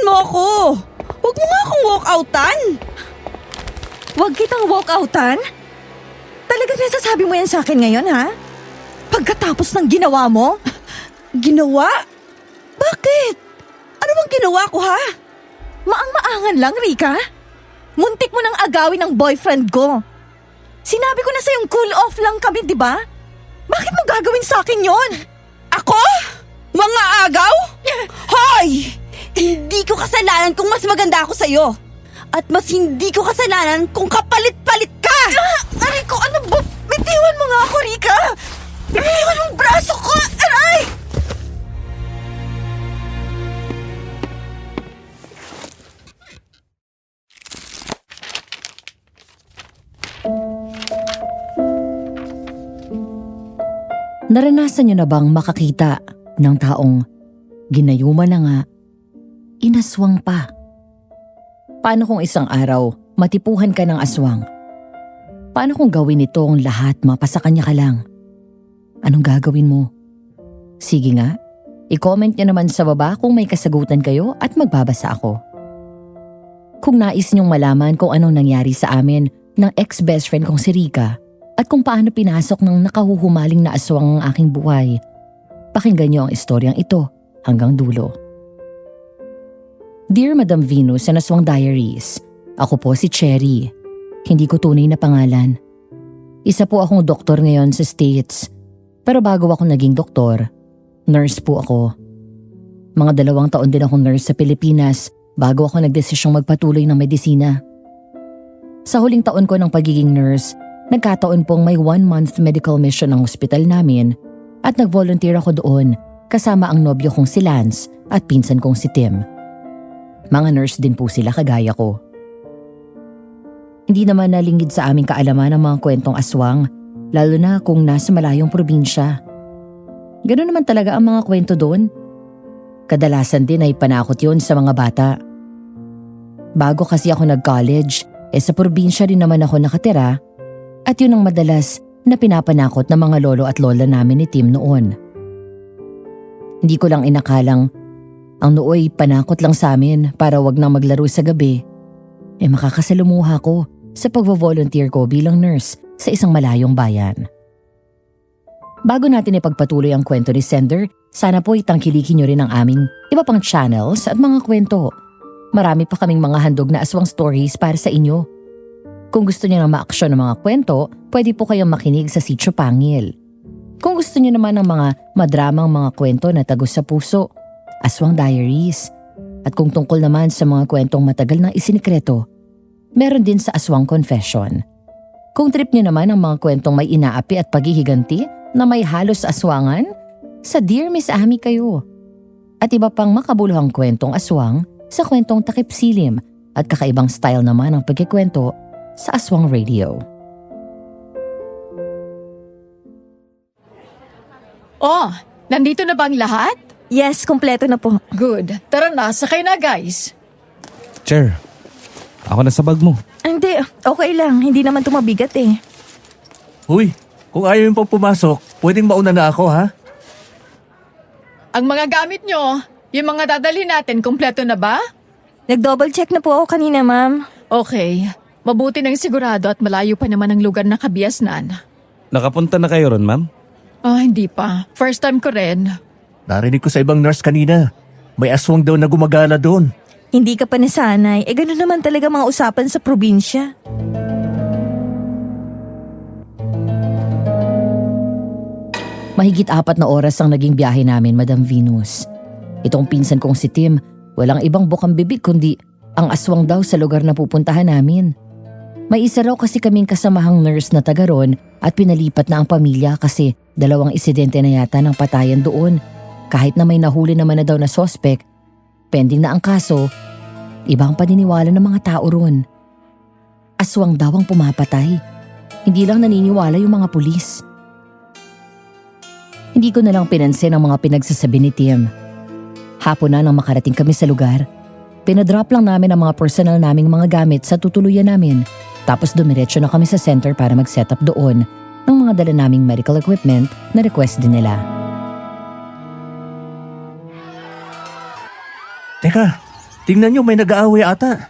Tingnan mo ako! Huwag mo nga akong walk-outan! Huwag kitang walk-outan? Talagang nasasabi mo yan sa akin ngayon, ha? Pagkatapos ng ginawa mo? Ginawa? Bakit? Ano bang ginawa ko, ha? Maang-maangan lang, Rika. Muntik mo nang agawin ng boyfriend ko. Sinabi ko na sa'yong cool off lang kami, di ba? Bakit mo gagawin sa akin yon? Ako? Mga agaw? Hoy! Hindi ko kasalanan kung mas maganda ako sa'yo. At mas hindi ko kasalanan kung kapalit-palit ka! Aray ko, ano ba? Bitiwan mo nga ako, Rika! Bitiwan mong braso ko! Aray! Naranasan niyo na bang makakita ng taong ginayuma na nga, inaswang pa? Paano kung isang araw matipuhan ka ng aswang? Paano kung gawin ito ang lahat mapasa kanya ka lang? Anong gagawin mo? Sige nga, i-comment niyo naman sa baba kung may kasagutan kayo at magbabasa ako. Kung nais niyong malaman kung anong nangyari sa amin ng ex-best friend kong si Rika, at kung paano pinasok ng nakahuhumaling na aswang ang aking buhay, pakinggan niyo ang istoryang ito hanggang dulo. Dear Madam Venus sa Aswang Diaries, ako po si Cherry. Hindi ko tunay na pangalan. Isa po akong doktor ngayon sa States. Pero bago ako naging doktor, nurse po ako. Mga 2 taon din akong nurse sa Pilipinas bago ako nagdesisyong magpatuloy ng medisina. Sa huling taon ko ng pagiging nurse, nagkataon pong may 1-month medical mission ang hospital namin at nag-volunteer ako doon kasama ang nobyo kong si Lance at pinsan kong si Tim. Mga nurse din po sila kagaya ko. Hindi naman nalingid sa aming kaalaman ang mga kwentong aswang, lalo na kung nasa malayong probinsya. Ganoon naman talaga ang mga kwento doon. Kadalasan din ay panakot yun sa mga bata. Bago kasi ako nag-college, sa probinsya rin naman ako nakatira. At yun ang madalas na pinapanakot ng mga lolo at lola namin ni Tim noon. Hindi ko lang inakalang ang nooy panakot lang sa amin para wag nang maglaro sa gabi. Makakasalumuha ko sa pagvo-volunteer ko bilang nurse sa isang malayong bayan. Bago natin ipagpatuloy ang kwento ni Sender, sana po itangkilikin nyo rin ang aming iba pang channels at mga kwento. Marami pa kaming mga handog na aswang stories para sa inyo. Kung gusto niyo ng ma-aksyon ng mga kwento, pwede po kayong makinig sa Sitio Pangil. Kung gusto niyo naman ng mga madramang mga kwento na tagos sa puso, Aswang Diaries. At kung tungkol naman sa mga kwentong matagal na isinikreto, meron din sa Aswang Confession. Kung trip niyo naman ang mga kwentong may inaapi at paghihiganti na may halos aswangan, sa Dear Miss Amy kayo. At iba pang makabuluhang kwentong aswang sa kwentong takip silim at kakaibang style naman ang pagkikwento sa Aswang Radio. Oh, nandito na bang lahat? Yes, kumpleto na po. Good. Tara na, sakay na guys. Cher, ako na sa bag mo. Hindi, okay lang. Hindi naman tumabigat eh. Huy, kung ayaw yung pang pumasok, pwedeng mauna na ako ha? Ang mga gamit nyo, yung mga dadalhin natin, kumpleto na ba? Nag-double check na po ako kanina, ma'am. Okay. Mabuti nang sigurado at malayo pa naman ang lugar na kabiasnan. Nakapunta na kayo ron, ma'am? Hindi pa. First time ko rin. Narinig ko sa ibang nurse kanina. May aswang daw na gumagala doon. Hindi ka pa nasanay. Ganun naman talaga mga usapan sa probinsya. Mahigit 4 na oras ang naging biyahe namin, Madam Venus. Itong pinsan kong si Tim, walang ibang bukang bibig kundi ang aswang daw sa lugar na pupuntahan namin. May isa raw kasi kaming kasamahang nurse na taga ron at pinalipat na ang pamilya kasi 2 insidente na yata ng patayan doon. Kahit na may nahuli naman na daw na sospek, pending na ang kaso, ibang paniniwala ng mga tao ron. Aswang daw ang pumapatay. Hindi lang naniniwala yung mga pulis. Hindi ko na lang pinansin ang mga pinagsasabi ni Tim. Hapon na nang makarating kami sa lugar. Pinadrop lang namin ang mga personal naming mga gamit sa tutuluyan namin. Tapos dumiretso na kami sa center para mag-set up doon ng mga dala naming medical equipment na request din nila. Teka, tingnan nyo, may nag-aaway ata.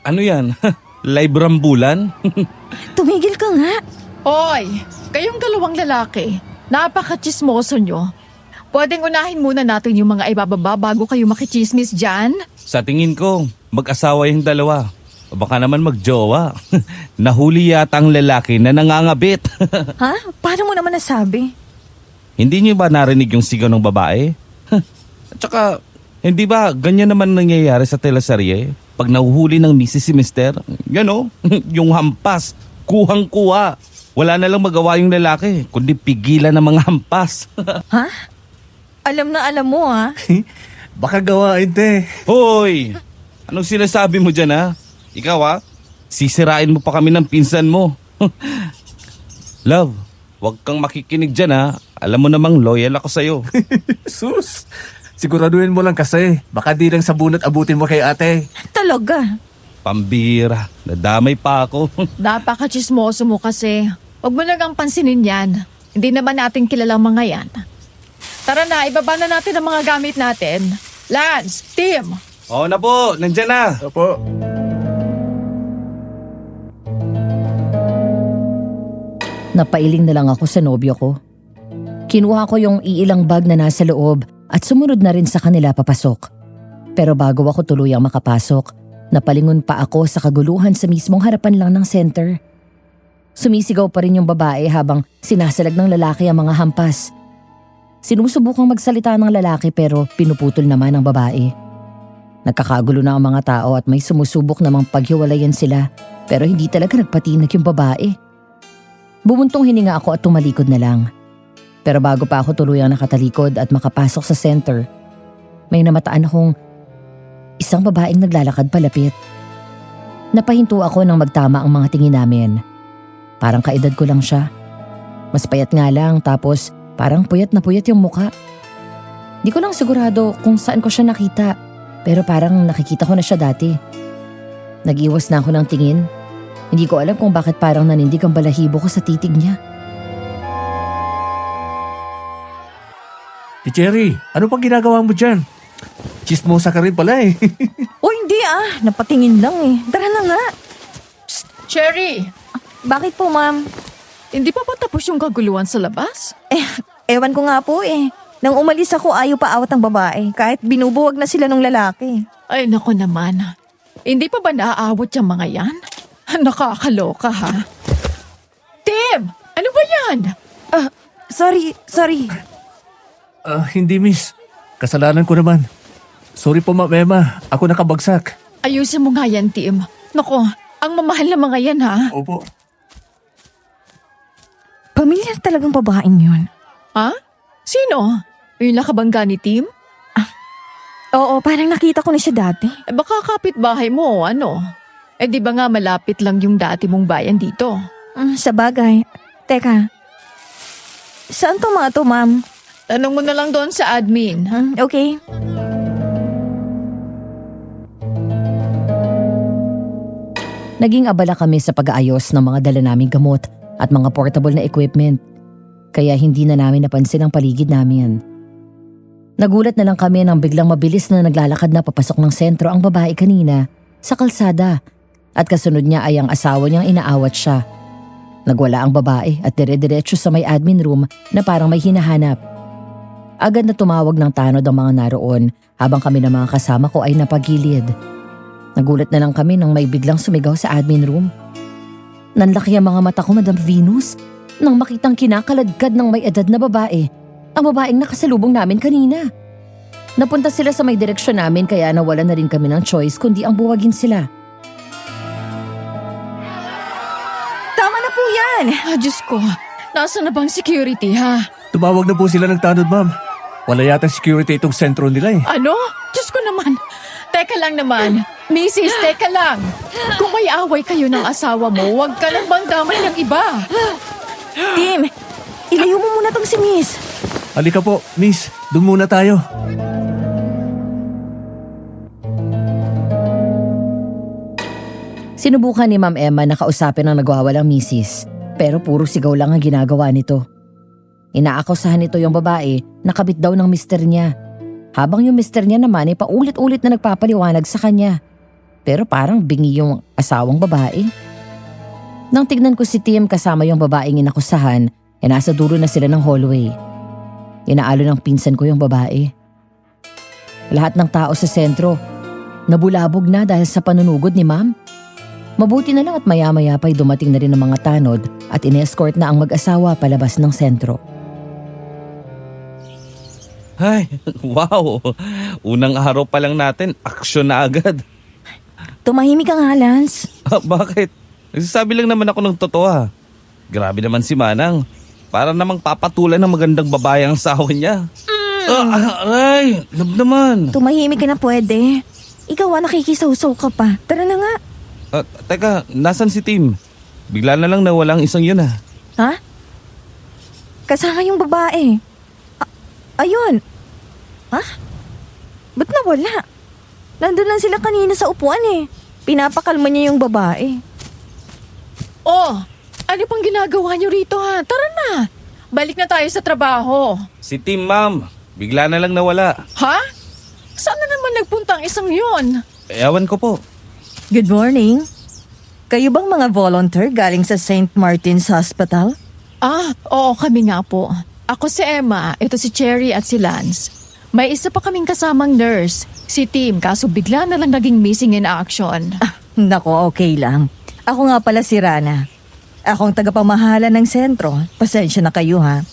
Ano yan? Live rambulan? Tumigil ka nga. Hoy, kayong dalawang lalaki, napaka-chismoso nyo. Pwedeng unahin muna natin yung mga ibababa bago kayo makichismis dyan? Sa tingin ko, mag-asawa yung dalawa. O baka naman magjowa. Nahuli yata ang lalaki na nangangabit. Ha? Paano mo naman nasabi? Hindi niyo ba narinig yung sigaw ng babae? At saka, hindi ba ganyan naman nangyayari sa teleserye? Pag nahuhuli ng misis si mister, yan o, yung hampas, kuhang-kuha. Wala na lang magawa yung lalaki, kundi pigilan ng mga hampas. Ha? Alam na alam mo ha. Baka gawain, te. Hoy! Anong sinasabi mo dyan ha? Ikaw ha? Sisirain mo pa kami ng pinsan mo. Love, huwag kang makikinig dyan ha. Alam mo namang loyal ako sa'yo. Sus! Siguraduhin mo lang kasi. Baka di lang sabunat abutin mo kay ate. Talaga. Pambira, nadamay pa ako. Napaka-chismoso mo kasi. Huwag mo nagang pansinin yan. Hindi naman natin kilalang mga yan. Tara na, ibaba na natin ang mga gamit natin. Lance, Tim, Oo na po, nandyan na. Opo. Napailing na lang ako sa nobyo ko. Kinuha ko yung iilang bag na nasa loob at sumunod na rin sa kanila papasok. Pero bago ako tuluyang makapasok, napalingon pa ako sa kaguluhan sa mismong harapan lang ng center. Sumisigaw pa rin yung babae habang sinasalag ng lalaki ang mga hampas. Sinusubukang magsalita ng lalaki pero pinuputol naman ng babae. Nagkakagulo na ang mga tao at may sumusubok namang paghiwalayan sila pero hindi talaga nagpatinag yung babae. Bumuntong hininga ako at tumalikod na lang. Pero bago pa ako tuluyang nakatalikod at makapasok sa center, may namataan akong isang babaeng naglalakad palapit. Napahinto ako nang magtama ang mga tingin namin. Parang kaedad ko lang siya. Mas payat nga lang tapos parang puyat na puyat yung muka. Di ko lang sigurado kung saan ko siya nakita pero parang nakikita ko na siya dati. Nag-iwas na ako ng tingin. Hindi ko alam kung bakit parang nanindig ang balahibo ko sa titig niya. Cherry, ano pang ginagawa mo dyan? Chismosa ka rin pala eh. O hindi napatingin lang eh. Tara na nga. Cherry, Bakit po ma'am? hindi pa ba tapos yung kaguluhan sa labas? Ewan ko nga po eh. Nang umalis ako ayaw pa awat ng babae kahit binubuwag na sila ng lalaki. Ay, nako naman. Hindi pa ba naaawat yung mga yan? Nakakaloka ha? Tim, ano ba yan? Sorry. Hindi miss. Kasalanan ko naman. Sorry po Ma'am Emma. Ako nakabagsak. Ayusin mo nga yan, Tim. Nako, ang mamahal na mga yan ha? Opo. Pamilyar talagang babaeng yun. Ha? Sino? Yung nakabangga ni Tim? Oo, parang nakita ko na siya dati. Eh baka kapitbahay mo o ano? Eh di ba nga malapit lang yung dati mong bayan dito? Sa bagay. Teka. Saan to mga to, ma'am? Tanong mo na lang doon sa admin. Okay. Naging abala kami sa pag-aayos ng mga dala naming gamot at mga portable na equipment. Kaya hindi na namin napansin ang paligid namin. Nagulat na lang kami nang biglang mabilis na naglalakad na papasok ng sentro ang babae kanina sa kalsada at kasunod niya ay ang asawa niyang inaawat siya. Nagwala ang babae at dire-diretso sa may admin room na parang may hinahanap. Agad na tumawag ng tanod ang mga naroon habang kami ng mga kasama ko ay napagilid. Nagulat na lang kami nang may biglang sumigaw sa admin room. Nanlaki ang mga mata ko, Madam Venus, nang makitang kinakaladkad ng may edad na babae, ang babaeng nakasalubong namin kanina. Napunta sila sa may direksyon namin kaya nawala na rin kami ng choice kundi ang buwagin sila. Tama na po yan. Diyos ko, nasa na bang security ha? Tumawag na po sila ng tanod, ma'am. Wala yata security itong sentro nila eh. Ano? Diyos ko naman. Teka lang naman. Mrs., teka lang. Kung may away kayo ng asawa mo, huwag ka lang bandamay ng iba. Tim, ilayo mo muna tong si Miss. Halika po, miss. Doon muna tayo. Sinubukan ni Ma'am Emma na kausapin ang nagwawalang misis, pero puro sigaw lang ang ginagawa nito. Inaakusahan nito yung babae na kabit daw ng mister niya. Habang yung mister niya naman ay paulit-ulit na nagpapaliwanag sa kanya. Pero parang bingi yung asawang babae. Nang tignan ko si Tim kasama yung babaeng inakusahan, nasa dulo na sila ng hallway. Inaalo ng pinsan ko yung babae. Lahat ng tao sa sentro, nabulabog na dahil sa panunugod ni ma'am. Mabuti na lang at maya-maya pa'y dumating na rin ang mga tanod at in-escort na ang mag-asawa palabas ng sentro. Ay, wow. Unang araw pa lang natin, aksyon na agad. Tumahimik ka nga, Lance. Bakit? Nagsasabi lang naman ako ng totoo ha. Grabe naman si Manang. Para namang papatulan ng magandang babae ang asawa niya. Aray, love naman. Tumahimik ka na pwede. Ikaw nakikisaw-saw ka pa. Tara na nga. Teka, nasan si Tim? Bigla na lang nawala ang isang yun ha. Ha? Kasama yung babae. Ayun. Ha? Ba't nawala? Nandun lang sila kanina sa upuan eh. Pinapakalma niya yung babae. Oh, ano pang ginagawa niyo rito ha? Tara na. Balik na tayo sa trabaho. Si Tim, ma'am. Bigla na lang nawala. Ha? Saan na naman nagpunta ang isang yun? Ewan ko po. Good morning. Kayo bang mga volunteer galing sa St. Martin's Hospital? Oo, kami nga po. Ako si Emma, ito si Cherry at si Lance. May isa pa kaming kasamang nurse, si Tim, kaso bigla na lang naging missing in action. Nako, okay lang. Ako nga pala si Rana. Akong tagapamahala ng sentro. Pasensya na kayo ha.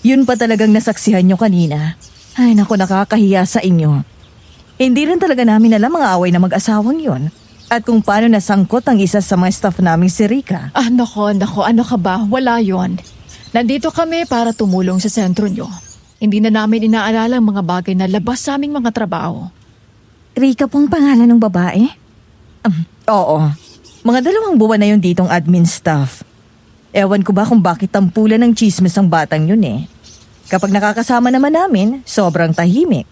Yun pa talagang nasaksihan nyo kanina. Ay nako, nakakahiya sa inyo. Hindi rin talaga namin alam mga away na mag-asawang yun. At kung paano nasangkot ang isa sa mga staff naming si Rika. Nako, ano ka ba? Wala yon. Nandito kami para tumulong sa sentro nyo. Hindi na namin inaalala ang mga bagay na labas sa aming mga trabaho. Rika pong pangalan ng babae? Oo. Mga 2 buwan na yun ditong admin staff. Ewan ko ba kung bakit tampulan ng chismis ang batang yun eh. Kapag nakakasama naman namin, sobrang tahimik.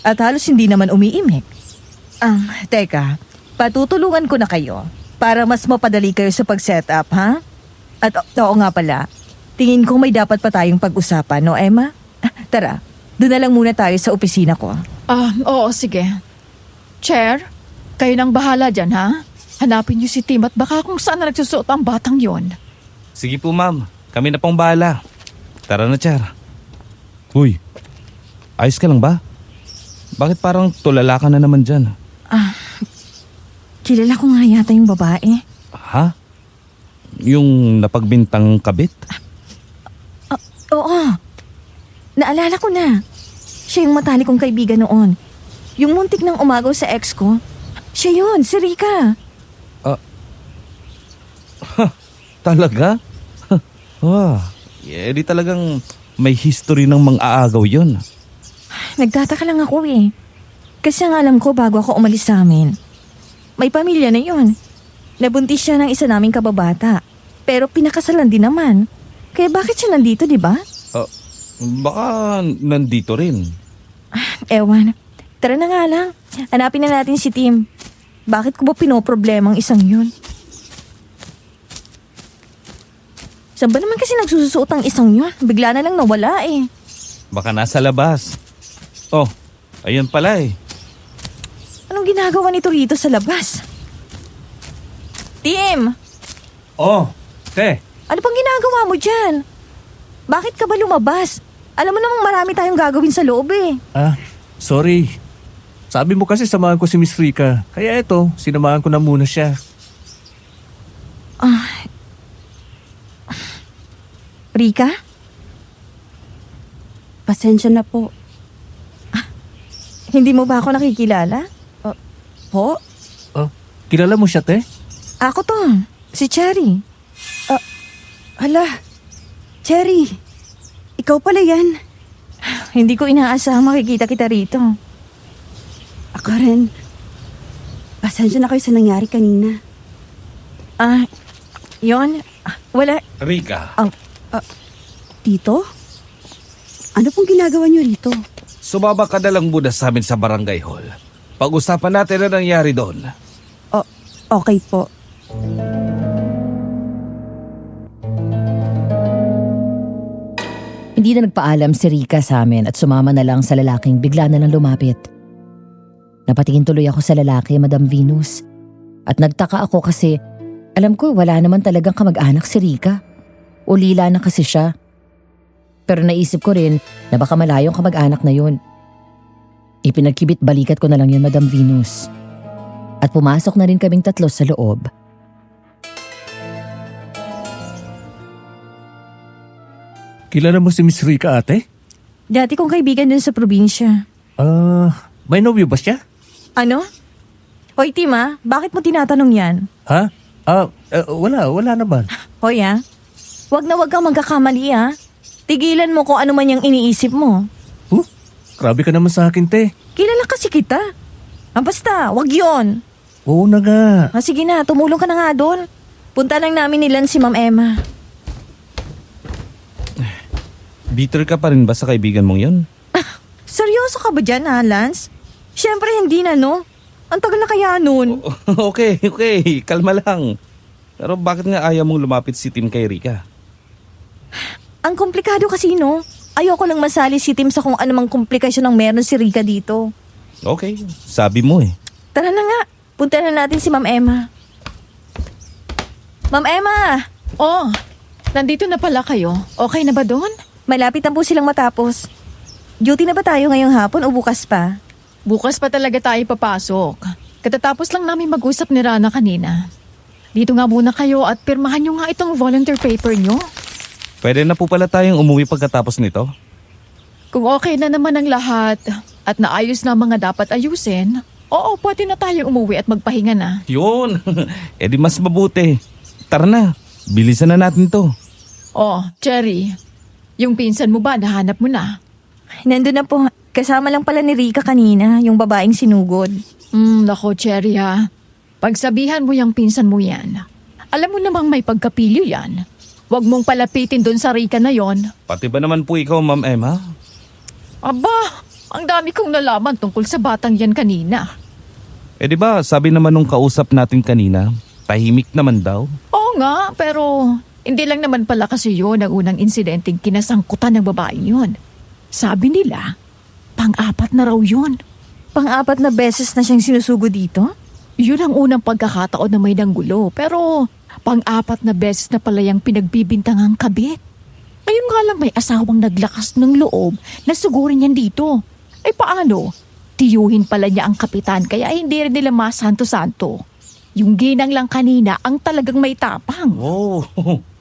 At halos hindi naman umiimik. Teka, patutulungan ko na kayo para mas mapadali kayo sa pag-setup, ha? At oo nga pala, tingin ko may dapat pa tayong pag-usapan, no Emma? Tara, doon na lang muna tayo sa opisina ko. Oo, sige. Chair, kayo nang bahala dyan, ha? Hanapin niyo si Tim at baka kung saan na nagsusuot ang batang yon. Sige po, ma'am. Kami na pong bahala. Tara na, Char. Uy, ayos ka lang ba? Bakit parang tulala ka na naman dyan? Kilala ko nga yata yung babae. Ha? Yung napagbintang kabit? Oo. Naalala ko na. Siya yung matalik kong kaibigan noon. Yung muntik ng umagaw sa ex ko. Siya yun, si Rika. Talaga? Di talagang may history ng mang-aagaw yun. Nagtataka lang ako eh. Kasi ang alam ko bago ako umalis sa amin. May pamilya na yun. Nabuntis siya ng isa naming kababata. Pero pinakasalan din naman. Kaya bakit siya nandito, di ba? Baka nandito rin. Ewan. Tara na nga lang. Hanapin na natin si Tim. Bakit ko ba pinoproblema ang isang yun? Saan ba naman kasi nagsusuot ang isang yun? Bigla na lang nawala eh. Baka nasa labas. Oh, ayun pala eh. Anong ginagawa nito rito sa labas? Tim! Oh, te. Ano pang ginagawa mo dyan? Bakit ka ba lumabas? Alam mo namang marami tayong gagawin sa loob eh. Sorry. Sabi mo kasi samahan ko si Miss Rika. Kaya eto, sinamahan ko na muna siya. Rika? Pasensya na po. Hindi mo ba ako nakikilala? Po? Kilala mo siya, te? Ako to. Si Cherry. Hala, Cherry, ikaw pala yan. Hindi ko inaasahang makikita kita rito. Ako rin. Pasensya na kayo sa nangyari kanina. Yon. Wala. Rika, Tito? Ano pong ginagawa niyo rito? sumama ka na lang muna sa amin sa barangay hall. Pag-usapan natin na nangyari doon. Okay po. Hindi na nagpaalam si Rika sa amin at sumama na lang sa lalaking bigla na lang lumapit. Napatingin tuloy ako sa lalaki, Madam Venus. At nagtaka ako kasi alam ko wala naman talagang kamag-anak si Rika. Ulila na kasi siya. Pero naisip ko rin na baka malayong kamag-anak na yun. Ipinagkibit balikat ko na lang yun, Madam Venus. At pumasok na rin kaming tatlo sa loob. Kilala mo si Miss Rika, ate? Dati kong kaibigan dun sa probinsya. May nobyo ba siya? Ano? Hoy, Tima, bakit mo tinatanong yan? Ha? Wala naman. Hoy, wag na wag kang magkakamali, Tigilan mo kung ano man yung iniisip mo. Grabe ka naman sa akin, te. Kilala kasi kita. Basta, wag yon. Oo na nga. Sige na, tumulong ka na nga doon. Punta lang namin nilan si Ma'am Emma. Bitter ka pa rin ba sa kaibigan mong yun? Seryoso ka ba dyan, Lance? Siyempre hindi na, no? Ang tagal na kaya nun. Okay. Kalma lang. Pero bakit nga ayaw mong lumapit si Tim kay Rika? Ang komplikado kasi, no? Ayoko lang masali si Tim sa kung anumang komplikasyon ang meron si Rika dito. Okay, sabi mo eh. Tara na nga, punta na natin si Ma'am Emma. Ma'am Emma! Oh, nandito na pala kayo. Okay na ba doon? Malapit na po silang matapos. Duty na ba tayo ngayong hapon o bukas pa? Bukas pa talaga tayo papasok. Katatapos lang namin mag-usap ni Rana kanina. Dito nga muna kayo at pirmahan nyo nga itong volunteer paper nyo. Pwede na po pala tayong umuwi pagkatapos nito? Kung okay na naman ang lahat at naayos na ang mga dapat ayusin, oo, pwede na tayo umuwi at magpahinga na. Yun! Eh di mas mabuti. Tara na, bilisan na natin to. Oh, Cherry, yung pinsan mo ba nahanap mo na? Nandun na po. Kasama lang pala ni Rika kanina, yung babaeng sinugod. Nako, Cherry ha. Pagsabihan mo yung pinsan mo yan. Alam mo namang may pagkapilyo yan. Huwag mong palapitin doon sa Rika na yon. Pati ba naman po ikaw, Ma'am Emma? Aba, ang dami kong nalaman tungkol sa batang yan kanina. Eh di ba sabi naman nung kausap natin kanina, tahimik naman daw? Oo nga, pero hindi lang naman pala kasi yun ang unang insidenteng kinasangkutan ng babaeng yun. Sabi nila, pang-apat na raw yun. Pang-apat na beses na siyang sinusugo dito? Yun ang unang pagkakataon na may nanggulo, pero pang-apat na beses na pala yung pinagbibintangang kabit. Ngayon nga lang may asawang naglakas ng loob na sugurin yan dito. Ay paano? Tiyuhin pala niya ang kapitan kaya hindi rin nila masanto-santo. Yung ginang lang kanina ang talagang may tapang. Oh,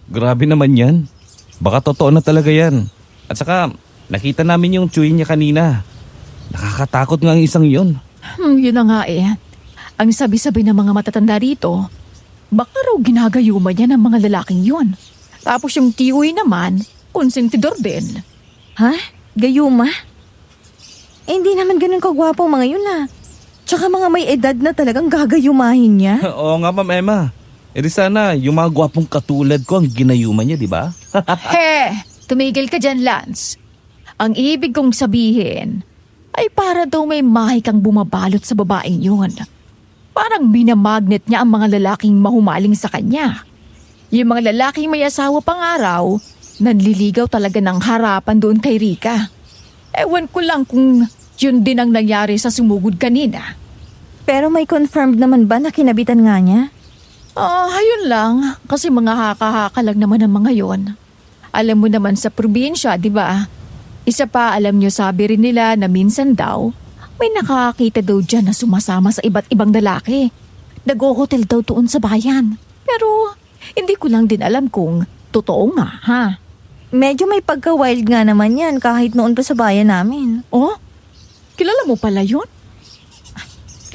grabe naman yan. Baka totoo na talaga yan. At saka, nakita namin yung tsuyin niya kanina. Nakakatakot nga ang isang yun. Yun na nga eh. Ang sabi-sabi ng mga matatanda rito, baka raw ginagayuma niya ng mga lalaking yun. Tapos yung tiyoy naman, konsentidor din. Ha? Gayuma? Hindi naman ganun kagwapo ang mga yun Tsaka mga may edad na talagang gagayumahin niya. Oo nga, Ma'am Emma. E di sana, yung mga gwapong katulad ko ang ginayuman niya, di ba? Tumigil ka dyan, Lance. Ang ibig kong sabihin ay para daw may mahikang bumabalot sa babaeng yun. Parang minamagnet niya ang mga lalaking mahumaling sa kanya. Yung mga lalaking may asawa pang araw, nanliligaw talaga ng harapan doon kay Rika. Ewan ko lang kung yun din ang nangyari sa sumugod kanina. Pero may confirmed naman ba na kinabitan nga niya? Ayun lang. Kasi mga haka-haka lang naman ang mga yon. Alam mo naman sa probinsya, di ba? Isa pa, alam nyo, sabi rin nila na minsan daw, may nakakita daw dyan na sumasama sa iba't ibang lalaki. Nag-hotel daw doon sa bayan. Pero hindi ko lang din alam kung totoo nga, ha? Medyo may pagka-wild nga naman yan kahit noon pa sa bayan namin. Oh? Kilala mo pala yun?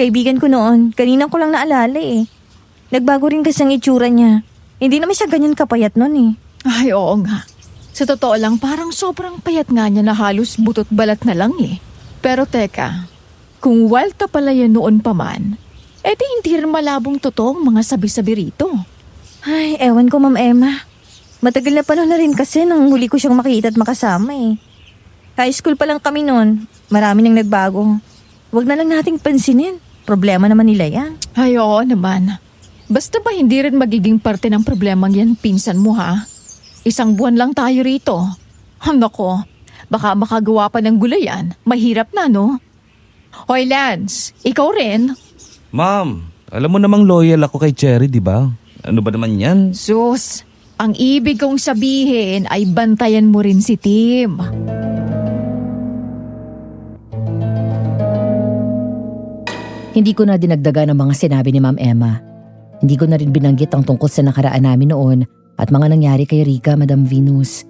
Kaibigan ko noon, kanina ko lang naalala Nagbago rin kasi ang itsura niya. Hindi naman siya ganyan kapayat noon Ay, oo nga. Sa totoo lang, parang sobrang payat nga niya na halos butot balat na lang Pero teka, kung wild ka pala yan noon pa man, di hindi rin malabong totoo ang mga sabi-sabi rito. Ay, ewan ko, Ma'am Emma. Matagal na panahon na rin kasi nang huli ko siyang makita at makasama High school pa lang kami noon. Marami nang nagbago. Huwag na lang nating pansinin. Problema naman nila yan. Ay, oo naman. Basta ba hindi rin magiging parte ng problemang yan, pinsan mo ha? 1 buwan lang tayo rito. Nako, baka makagawa pa ng gulayan. Mahirap na, no? Hoy, Lance, ikaw rin. Ma'am, alam mo namang loyal ako kay Cherry, di ba? Ano ba naman yan? Sus, ang ibig kong sabihin ay bantayan mo rin si Tim. Hindi ko na dinagdagan ang mga sinabi ni Ma'am Emma. Hindi ko na rin binanggit ang tungkol sa nakaraan namin noon at mga nangyari kay Rica, Madam Venus.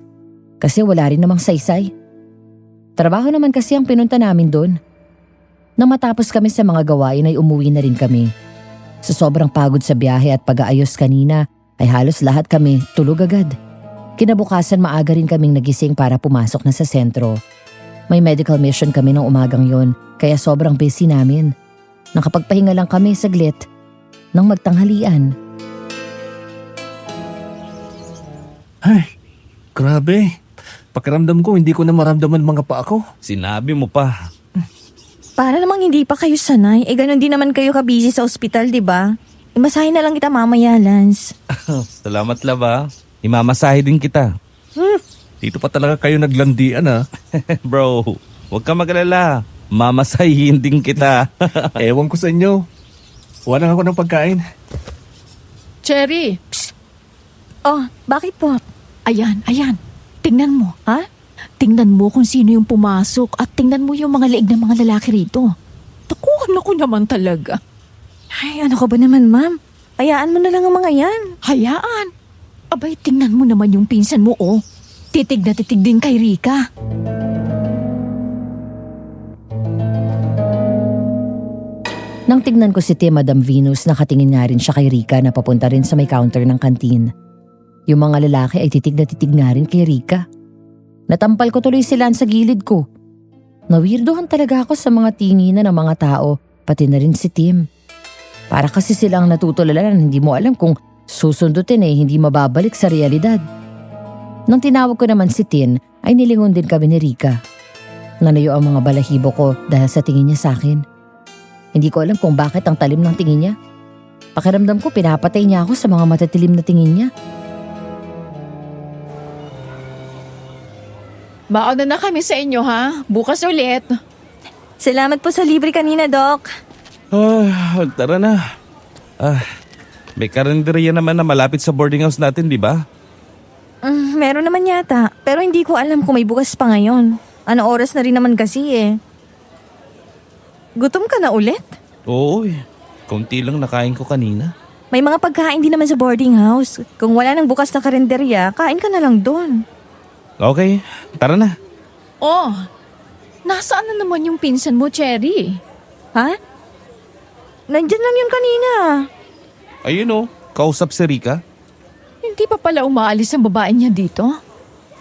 Kasi wala rin namang saysay. Trabaho naman kasi ang pinunta namin doon. Nang matapos kami sa mga gawain ay umuwi na rin kami. Sa sobrang pagod sa biyahe at pag-aayos kanina ay halos lahat kami tulog agad. Kinabukasan maaga rin kaming nagising para pumasok na sa sentro. May medical mission kami ng umagang yon kaya sobrang busy namin. Nakapagpahinga lang kami saglit nang magtanghalian. Ay, grabe. Pakiramdam ko, hindi ko na maramdaman mga paa ko. Sinabi mo pa. Para namang hindi pa kayo sanay. Ganon din naman kayo kabisi sa ospital, di ba? Imasahin na lang kita mamaya, Lance. Salamat laba. Imamasahe din kita. Dito pa talaga kayo naglandian ha. Bro, huwag ka mag-alala. Mamasahin din kita. Ewan ko sa inyo. Wala ako ng pagkain. Cherry, Oh, bakit po? ayan. Tingnan mo. Ha? Tingnan mo kung sino yung pumasok at tingnan mo yung mga leeg ng mga lalaki rito. Takuhan ako naman talaga. Ay, ano ka ba naman, ma'am? Hayaan mo na lang ang mga yan. Hayaan. Abay, tingnan mo naman yung pinsan mo, oh. Titig na titig din kay Rica. Nang tignan ko si Tim, Madam Venus, nakatingin nga rin siya kay Rica na papunta rin sa may counter ng kantin. Yung mga lalaki ay titig na titig nga rin kay Rica. Natampal ko tuloy sila sa gilid ko. Nawirdohan talaga ako sa mga tinginan ng mga tao, pati na rin si Tim. Para kasi silang natutulalan, hindi mo alam kung susundutin hindi mababalik sa realidad. Nang tinawag ko naman si Tin, ay nilingon din kami ni Rica. Nanayo ang mga balahibo ko dahil sa tingin niya sa akin. Hindi ko alam kung bakit ang talim ng tingin niya. Pakiramdam ko pinapatay niya ako sa mga matatilim na tingin niya. Mauna na kami sa inyo, ha? Bukas ulit. Salamat po sa libre kanina, Doc. Tara na. May karinderya naman na malapit sa boarding house natin, di ba? Meron naman yata, pero hindi ko alam kung may bukas pa ngayon. Ano oras na rin naman kasi eh. Gutom ka na ulit? Oo Konti lang nakain ko kanina. May mga pagkain din naman sa boarding house. Kung wala nang bukas na karinderya, kain ka na lang doon. Okay, tara na. Oh, nasaan na naman yung pinsan mo, Cherry? Ha? Nandyan lang yun kanina. Ayun kausap si Rica. Hindi pa pala umaalis ang babae niya dito?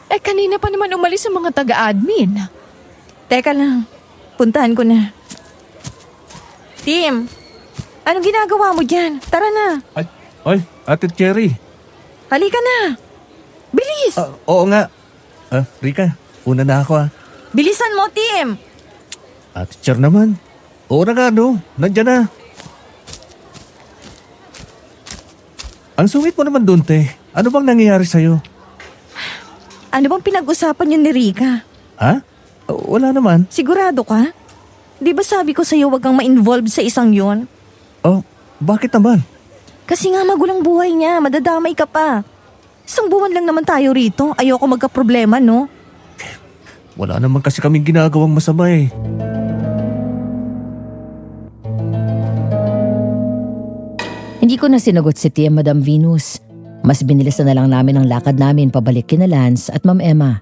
Kanina pa naman umalis ang mga taga-admin. Teka lang, puntahan ko na. Tim, anong ginagawa mo dyan? Tara na, Ay, Ate Cherry. halika na. Bilis! Oo nga. Rica, una na ako ha. Bilisan mo, Tim! Ate Cher naman. Oo na nga nandyan na. Ang sungit mo naman doon, te. Ano bang nangyayari sa'yo? Ano bang pinag-usapan yun ni Rica? Ha? Wala naman. Sigurado ka? Di ba sabi ko sa'yo wag kang ma-involve sa isang yon? Oh, bakit naman? Kasi nga magulang buhay niya, madadamay ka pa. Isang buwan lang naman tayo rito, ayoko magka-problema, no? Wala naman kasi kaming ginagawang masama eh. Hindi ko na sinagot si Tia, Madam Venus. Mas binilisan na lang namin ang lakad namin pabalik kina Lance at Ma'am Emma.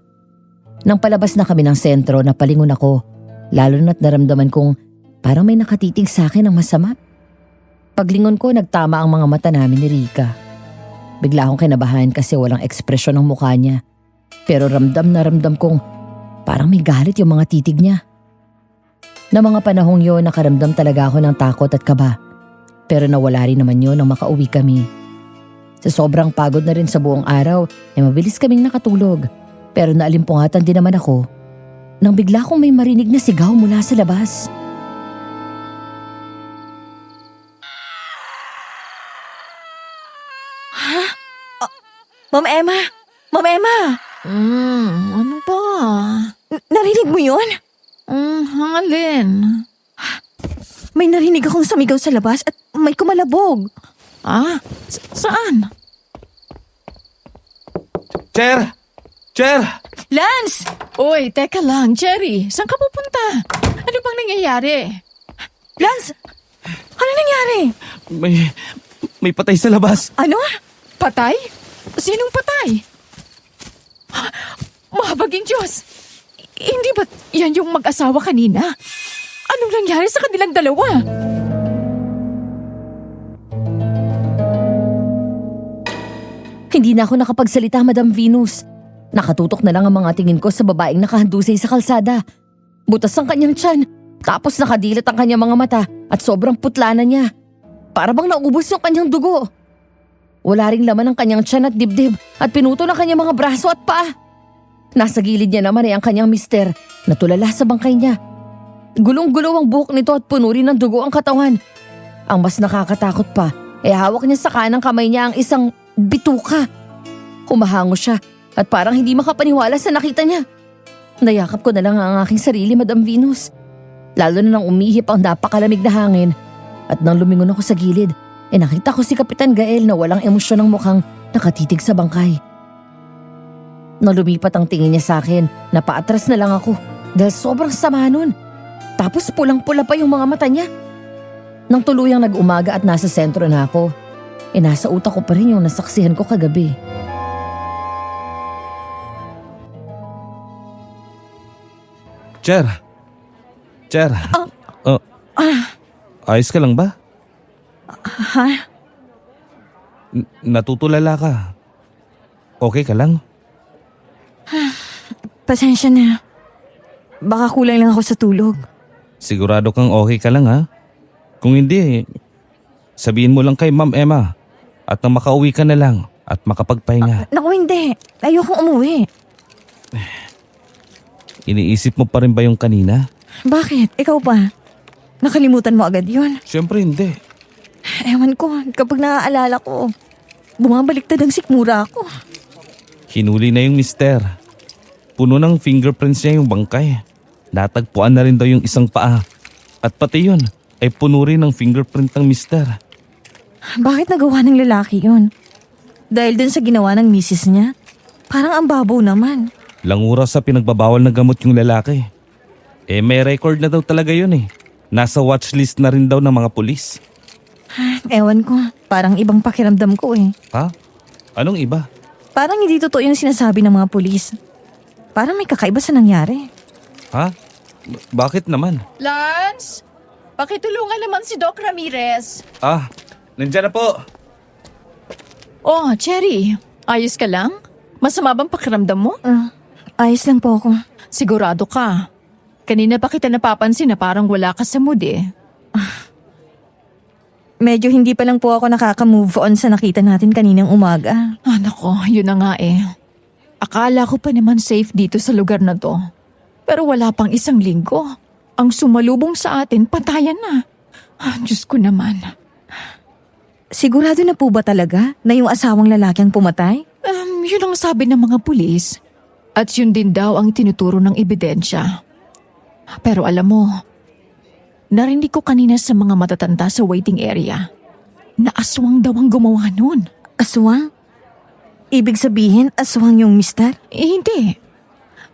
Nang palabas na kami ng sentro, napalingon ako. Lalo na't naramdaman kong parang may nakatitig sa akin ng masama. Paglingon ko, nagtama ang mga mata namin ni Rica. Bigla akong kinabahan kasi walang ekspresyon ng mukha niya. Pero ramdam na ramdam kong parang may galit yung mga titig niya. Na mga panahong yun, nakaramdam talaga ako ng takot at kaba. Pero nawala rin naman yun nang makauwi kami. Sa sobrang pagod na rin sa buong araw, ay mabilis kaming nakatulog. Pero naalimpungatan din naman ako nang bigla kong may marinig na sigaw mula sa labas. Ma'am Emma! Ma'am Emma! Ano ba? Narinig mo yun? Alin? May narinig akong sumigaw sa labas at may kumalabog. Saan? Cher! Cher! Lance! Uy, teka lang, Cherry. Saan ka pupunta? Ano bang nangyayari? Lance! Ano nangyari? May patay sa labas. Ano? Patay? Sinong patay? Mahabaging Diyos! Hindi ba yan yung mag-asawa kanina? Anong nangyari sa kanilang dalawa? Hindi na ako nakapagsalita, Madam Venus. Nakatutok na lang ang mga tingin ko sa babaeng nakahandusay sa kalsada. Butas ang kanyang tiyan, tapos nakadilat ang kanyang mga mata at sobrang putla na niya. Para bang naubos yung kanyang dugo. Wala ring laman ang kanyang tiyan at dibdib at pinuto ng kanyang mga braso at paa. Nasa gilid niya naman ay ang kanyang mister na tulala sa bangkay niya. Gulong-gulo ang buhok nito at puno rin ng dugo ang katawan. Ang mas nakakatakot pa ay hawak niya sa kanang kamay niya ang isang bituka. Humahango siya at parang hindi makapaniwala sa nakita niya. Nayakap ko na lang ang aking sarili, Madam Venus. Lalo na nang umihip ang napakalamig na hangin. At nang lumingon ako sa gilid, nakita ko si Kapitan Gael na walang emosyon ng mukhang nakatitig sa bangkay. Nang lumipat ang tingin niya sa akin, napaatras na lang ako dahil sobrang sama nun. Tapos pulang-pula pa yung mga mata niya. Nang tuluyang nag-umaga at nasa sentro na ako, nasa utak ko pa rin yung nasaksihan ko kagabi. Cher! Cher! Ayos ka lang ba? Ha? Natutulala ka. Okay ka lang? Pasensya na. Baka kulang lang ako sa tulog. Sigurado kang okay ka lang, ha? Kung hindi, sabihin mo lang kay Ma'am Emma at nang makauwi ka na lang at makapagpahinga. Naku, hindi. Ayokong umuwi. Iniisip mo pa rin ba yung kanina? Bakit? Ikaw pa? Nakalimutan mo agad yun? Siyempre hindi. Ewan ko, kapag naaalala ko, bumabaliktad ang sikmura ko. Hinuli na yung mister. Puno ng fingerprints niya yung bangkay. Natagpuan na rin daw yung isang paa. At pati yun ay puno rin ng fingerprint ng mister. Bakit nagawa ng lalaki yun? Dahil dun sa ginawa ng misis niya? Parang ang babaw naman. Langura sa pinagbabawal na gamot yung lalaki. May record na daw talaga yun eh. Nasa watchlist na rin daw ng mga pulis. Ewan ko, parang ibang pakiramdam ko eh. Ha? Anong iba? Parang hindi totoo yung sinasabi ng mga pulis. Parang may kakaiba sa nangyari. Ha? Bakit naman? Lance, pakitulungan naman si Doc Ramirez. Nandiyan na po. Oh, Cherry, ayos ka lang? Masama bang pakiramdam mo? Ayos lang po ako. Sigurado ka. Kanina pa kita napapansin na parang wala ka sa mood eh. Medyo hindi pa lang po ako nakaka-move on sa nakita natin kaninang umaga. Nako, yun na nga eh. Akala ko pa naman safe dito sa lugar na to. Pero wala pang isang linggo. Ang sumalubong sa atin, patayan na. Diyos ko naman. Sigurado na po ba talaga na yung asawang lalaki ang pumatay? Yun ang sabi ng mga pulis. At yun din daw ang tinuturo ng ebidensya. Pero alam mo, narinig ko kanina sa mga matatanda sa waiting area na aswang daw ang gumawa nun. Aswang? Ibig sabihin, aswang yung mister? Hindi.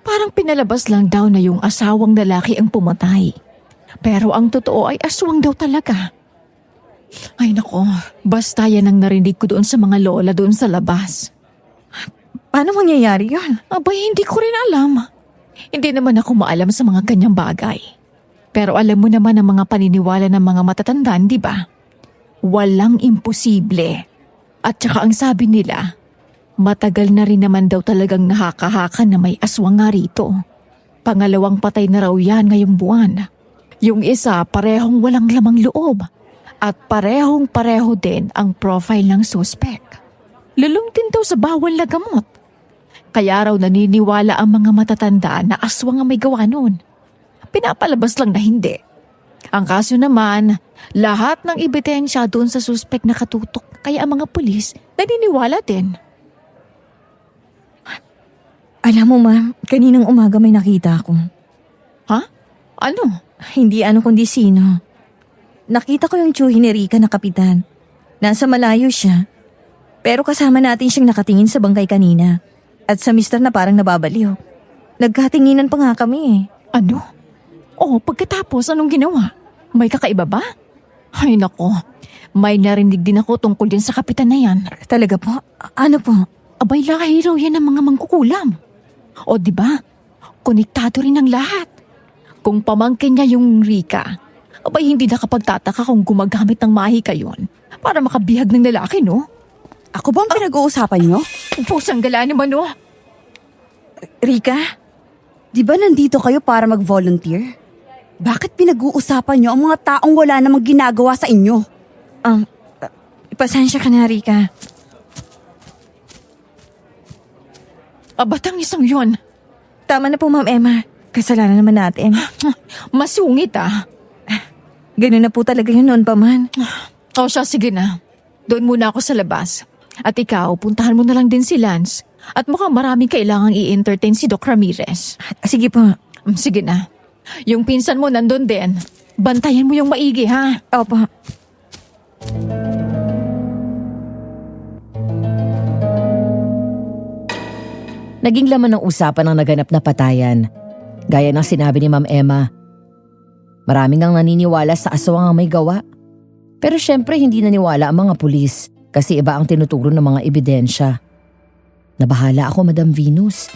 Parang pinalabas lang daw na yung asawang lalaki ang pumatay. Pero ang totoo ay aswang daw talaga. Ay nako, basta yan ang narinig ko doon sa mga lola doon sa labas. Paano mangyayari yun? Abay, hindi ko rin alam. Hindi naman ako maalam sa mga kanyang bagay. Pero alam mo naman ang mga paniniwala ng mga matatandaan, di ba? Walang imposible. At saka ang sabi nila, matagal na rin naman daw talagang nakakahaka na may aswang nga rito. Pangalawang patay na raw yan ngayong buwan. Yung isa parehong walang lamang loob. At parehong-pareho din ang profile ng suspect. Lulong din daw sa bawal na gamot. Kaya raw naniniwala ang mga matatanda na aswang ang may gawa nun. Pinapalabas lang na hindi. Ang kaso naman, lahat ng ebidensya doon sa suspect nakatutok. Kaya ang mga pulis naniniwala din. Alam mo ma, kaninang umaga may nakita ako. Ha? Ano? Hindi ano kundi sino. Nakita ko yung tsuhin ni Rika na kapitan. Nasa malayo siya. Pero kasama natin siyang nakatingin sa bangkay kanina. At sa mister na parang nababaliw. Nagkatinginan pa nga kami eh. Ano? Oo, pagkatapos anong ginawa? May kakaiba ba? Ay nako, may narinig din ako tungkol din sa kapitan na yan. Talaga po? Ano po? Abay, lahi raw yan ng mga mangkukulam. O di ba? Konektado rin ang lahat. Kung pamangkin niya yung Rika, abay hindi nakapagtataka kung gumagamit ng mahika yun para makabihag ng lalaki, no? Ako ba ang pinag-uusapan niyo? Pusang gala naman, no? Rika? Di ba nandito kayo para mag-volunteer? Bakit pinag-uusapan niyo ang mga taong wala namang ginagawa sa inyo? Pasensya ka na Rika. Batang isang yun. Tama na po Ma'am Emma. Kasalanan naman natin. Masungit ah. Ganun na po talaga yun noon pa man. O siya, sige na. Doon muna ako sa labas. At ikaw, puntahan mo na lang din si Lance. At mukhang maraming kailangang i-entertain si Doc Ramirez. Sige po. Sige na. Yung pinsan mo nandun din. Bantayan mo yung maigi, ha? Opo. Naging laman ng usapan ang naganap na patayan. Gaya ng sinabi ni Ma'am Emma. Maraming ang naniniwala sa aswang ang may gawa. Pero syempre hindi naniwala ang mga pulis kasi iba ang tinuturo ng mga ebidensya. Nabahala ako, Madam Venus.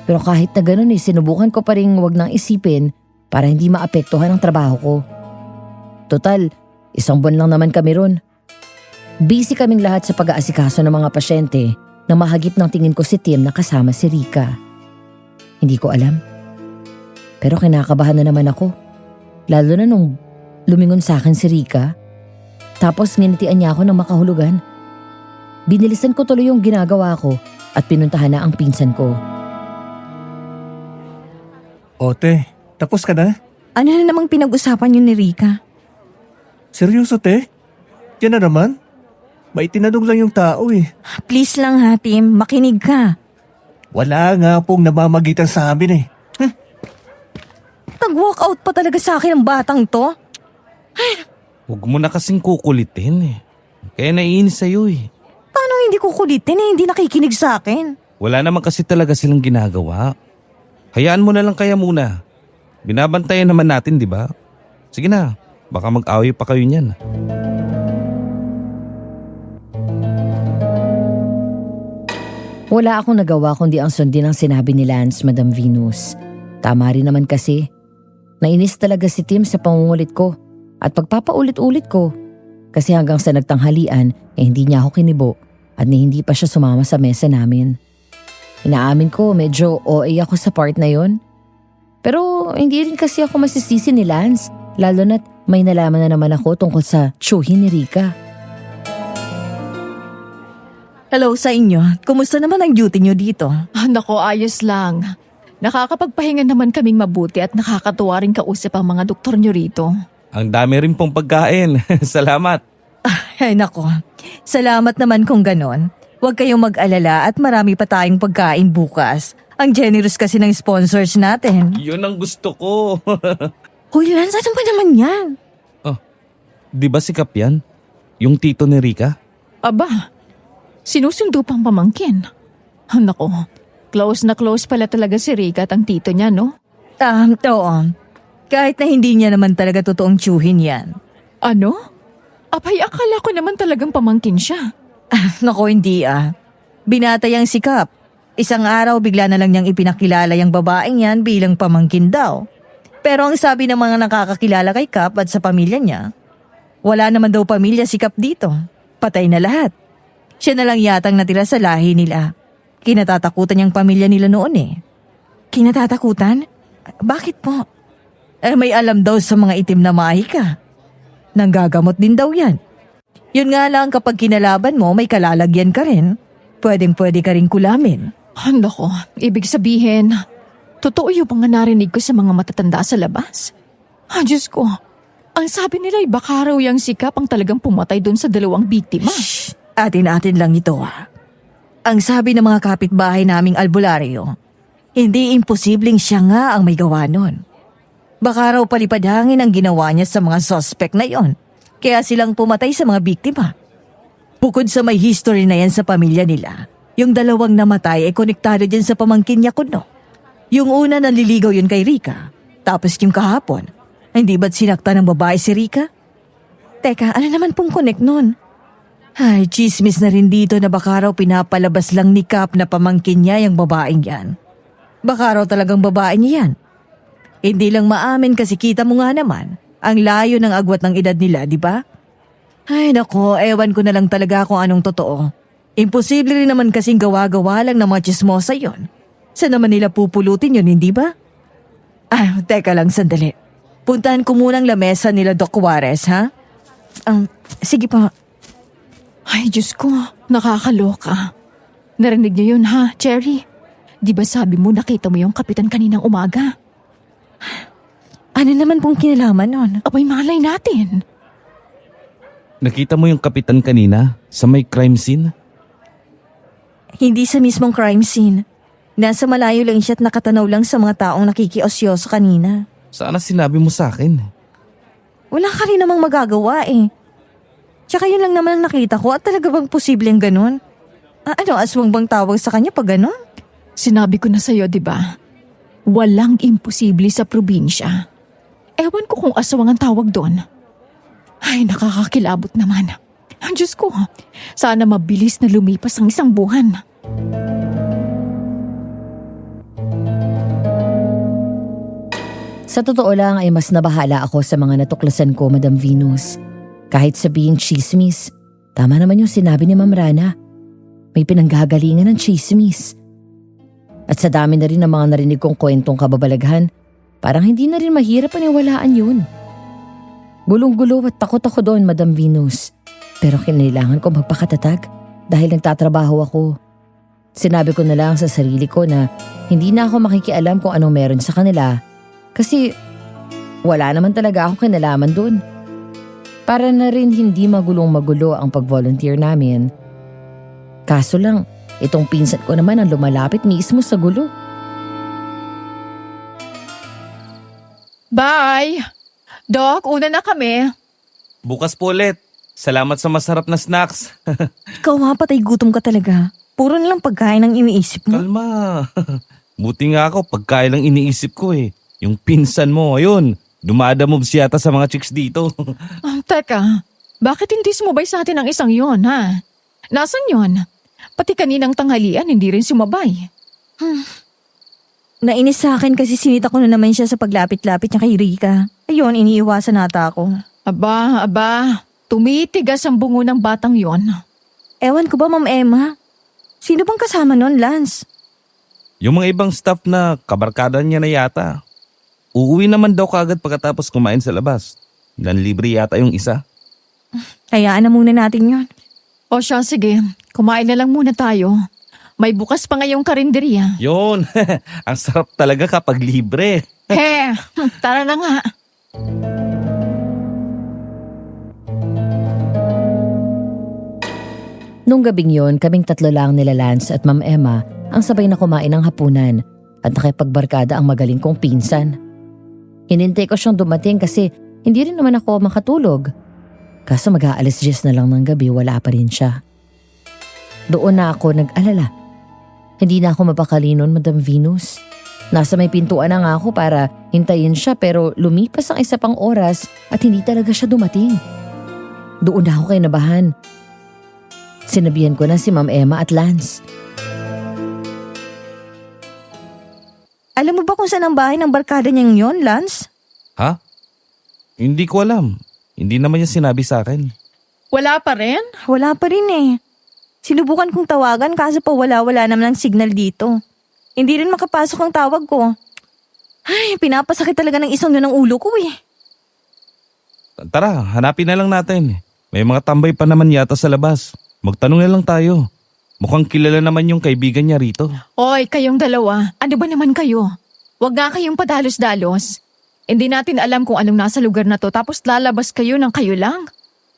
Pero kahit na ganun sinubukan ko pa rin wag nang isipin para hindi maapektuhan ang trabaho ko. Total, 1 buwan lang naman kami ron. Busy kaming lahat sa pag-aasikaso ng mga pasyente na mahagip ng tingin ko si Tim na kasama si Rika. Hindi ko alam. Pero kinakabahan na naman ako. Lalo na nung lumingon sa akin si Rika. Tapos nginitian niya ako ng makahulugan. Binilisan ko tuloy yung ginagawa ko at pinuntahan na ang pinsan ko. Ote, tapos ka na? Ano na namang pinag-usapan yun ni Rika? Seryoso, te? Yan na naman? May tinanong lang yung tao eh. Please lang ha Tim, makinig ka. Wala nga pong namamagitan sa amin eh. Nag-walk out pa talaga sa akin ang batang to. Huwag mo na kasing kukulitin eh. Kaya naiinis sa'yo eh. Paano hindi ko kulitin hindi nakikinig sa akin? Wala naman kasi talaga silang ginagawa. Hayaan mo na lang kaya muna. Binabantayan naman natin, di ba? Sige na, baka mag-away pa kayo niyan. Wala akong nagawa kundi ang sundin ang sinabi ni Lance, Madam Venus. Tama rin naman kasi. Nainis talaga si Tim sa pangungulit ko at pagpapaulit-ulit ko. Kasi hanggang sa nagtanghalian, hindi niya ako kinibo at hindi pa siya sumama sa mesa namin. Inaamin ko medyo OA ako sa part na yon. Pero hindi rin kasi ako masisisi ni Lance, lalo na't may nalaman na naman ako tungkol sa tsuhin ni Rika. Hello sa inyo. Kumusta naman ang duty nyo dito? Nako, ayos lang. Nakakapagpahinga naman kaming mabuti at nakakatuwa rin kausap ang mga doktor nyo rito. Ang dami rin pong pagkain. Salamat. Ay nako. Salamat naman kung ganon. Huwag kayong mag-alala at marami pa tayong pagkain bukas. Ang generous kasi ng sponsors natin. Yun ang gusto ko. Hoy Lance, ano ba naman yan? Di ba sikap yan? Yung tito ni Rika? Aba, sinusundo pang pamangkin. Nako, close na close pala talaga si Rika at ang tito niya, no? Oo. Kahit na hindi niya naman talaga totoong tsuhin yan. Ano? Abay, akala ko naman talagang pamangkin siya. Nako, hindi Binatay ang si Kap. Isang araw bigla na lang niyang ipinakilala yung babaeng yan bilang pamangkin daw. Pero ang sabi ng mga nakakakilala kay Kap at sa pamilya niya, wala naman daw pamilya si Kap dito. Patay na lahat. Siya na lang yatang natira sa lahi nila. Kinatatakutan niyang pamilya nila noon eh. Kinatatakutan? Bakit po? May alam daw sa mga itim na mahika. Nanggagamot din daw yan. Yun nga lang kapag kinalaban mo may kalalagyan ka rin. Pwedeng-pwede ka rin kulamin. Nako, ibig sabihin, totoo yung mga narinig ko sa mga matatanda sa labas. Diyos ko, ang sabi nila ay baka raw yung sikap ang talagang pumatay doon sa 2 biktima. Atin-atin lang ito Ang sabi ng mga kapitbahay naming albularyo, Hindi imposibleng siya nga ang may gawa nun. Baka raw palipad hangin ang ginawa niya sa mga suspect na yon. Kaya silang pumatay sa mga biktima. Bukod sa may history na yan sa pamilya nila, yung dalawang namatay ay konektado din sa pamangkin niya kuno. Yung una nanliligaw yun kay Rika. Tapos yung kahapon, hindi ba't sinakta ng babae si Rika? Teka, ano naman pong connect nun? Ay, chismis na rin dito na baka raw pinapalabas lang ni Cap na pamangkin niya yung babaeng yan. Baka raw talagang babae niya yan. Hindi lang maamin kasi kita mo nga naman, ang layo ng agwat ng edad nila, di ba? Ay nako, ewan ko na lang talaga kung anong totoo. Imposible rin naman kasing gawa-gawa lang ng mga chismosa yon. Saan naman nila pupulutin yun, hindi ba? Ah, teka lang sandali. Puntahan ko munang lamesa nila Doc Juarez, ha? Sige pa. Ay, Diyos ko, nakakaloka. Narinig niyo yun ha, Cherry? Di ba sabi mo nakita mo yung kapitan kaninang umaga? Ano naman pong kinalaman nun? Abay, malay natin. Nakita mo yung kapitan kanina sa may crime scene? Hindi sa mismong crime scene. Nasa malayo lang siya at nakatanaw lang sa mga taong nakikiosyoso kanina. Sana sinabi mo sa akin. Wala ka rin namang magagawa eh. Tsaka yun lang naman ang nakita ko at talaga bang posibleng ganun? Ano, aswang bang tawag sa kanya pag ganun? Sinabi ko na sa'yo, di ba? Walang imposible sa probinsya. Ewan ko kung aswang ang tawag doon. Ay, nakakakilabot naman. Ang Diyos ko, sana mabilis na lumipas ang isang buwan. Sa totoo lang ay mas nabahala ako sa mga natuklasan ko, Madam Venus. Kahit sabihing chismis, tama naman yung sinabi ni Ma'am Rana. May pinanggagalingan ng chismis. At sa dami na rin ng mga narinig kong kwentong kababalaghan, parang hindi na rin mahirap paniwalaan yun. Gulong-gulo at takot ako doon, Madam Venus. Pero kinailangan ko magpakatatag dahil nagtatrabaho ako. Sinabi ko na lang sa sarili ko na hindi na ako makikialam kung anong meron sa kanila kasi wala naman talaga ako kinalaman doon. Para na rin hindi magulong-magulo ang pag-volunteer namin. Kaso lang, itong pinsan ko naman ang lumalapit mismo sa gulo. Bye! Doc, una na kami. Bukas po ulit. Salamat sa masarap na snacks. Ikaw nga patay gutom ka talaga. Puro nalang pagkain ang iniisip mo. Kalma. Buti nga ako, pagkain lang iniisip ko eh. Yung pinsan mo, ayun, dumadamove siyata sa mga chicks dito. Teka, bakit hindi sumabay sa atin ang isang yon, ha? Nasaan yon? Pati kaninang tanghalian, hindi rin sumabay. Nainis sa akin kasi sinita ko na naman siya sa paglapit-lapit niya kay Rika. Ayun, iniiwasan nata ako. Aba, tumitigas ang bungo ng batang yon. Ewan ko ba, Ma'am Emma? Sino bang kasama nun, Lance? Yung mga ibang staff na kabarkada niya na yata. Uuwi naman daw kagad pagkatapos kumain sa labas. Libre yata yung isa. Hayaan na muna natin yun. O siya, sige. Kumain na lang muna tayo. May bukas pa ngayong karinderya. Yun, ang sarap talaga kapag libre. He, tara na nga. Nung gabing yon, kaming tatlo lang nila Lance at Ma'am Emma ang sabay na kumain ng hapunan at nakipagbarkada ang magaling kong pinsan. Hinintay ko siyang dumating kasi hindi rin naman ako makatulog. Kaso mag-aalas 10 na lang ng gabi, wala pa rin siya. Doon na ako nag-alala. Hindi na ako mapakali nun, Madam Venus. Nasa may pintuan na nga ako para hintayin siya pero lumipas ang isa pang oras at hindi talaga siya dumating. Doon na ako kinabahan. Sinabihan ko na si Ma'am Emma at Lance. Alam mo ba kung saan ang bahay ng barkada niyang yon, Lance? Ha? Hindi ko alam. Hindi naman niya sinabi sa akin. Wala pa rin? Wala pa rin eh. Sinubukan kong tawagan kaso pa wala naman ang signal dito. Hindi rin makapasok ang tawag ko. Ay, pinapasakit talaga ng isang yun ang ulo ko eh. Tara, hanapin na lang natin. May mga tambay pa naman yata sa labas. Magtanong na lang tayo. Mukhang kilala naman yung kaibigan niya rito. Oy, kayong dalawa, ano ba naman kayo? Huwag nga kayong padalos-dalos. Hindi natin alam kung anong nasa lugar na to tapos lalabas kayo ng kayo lang.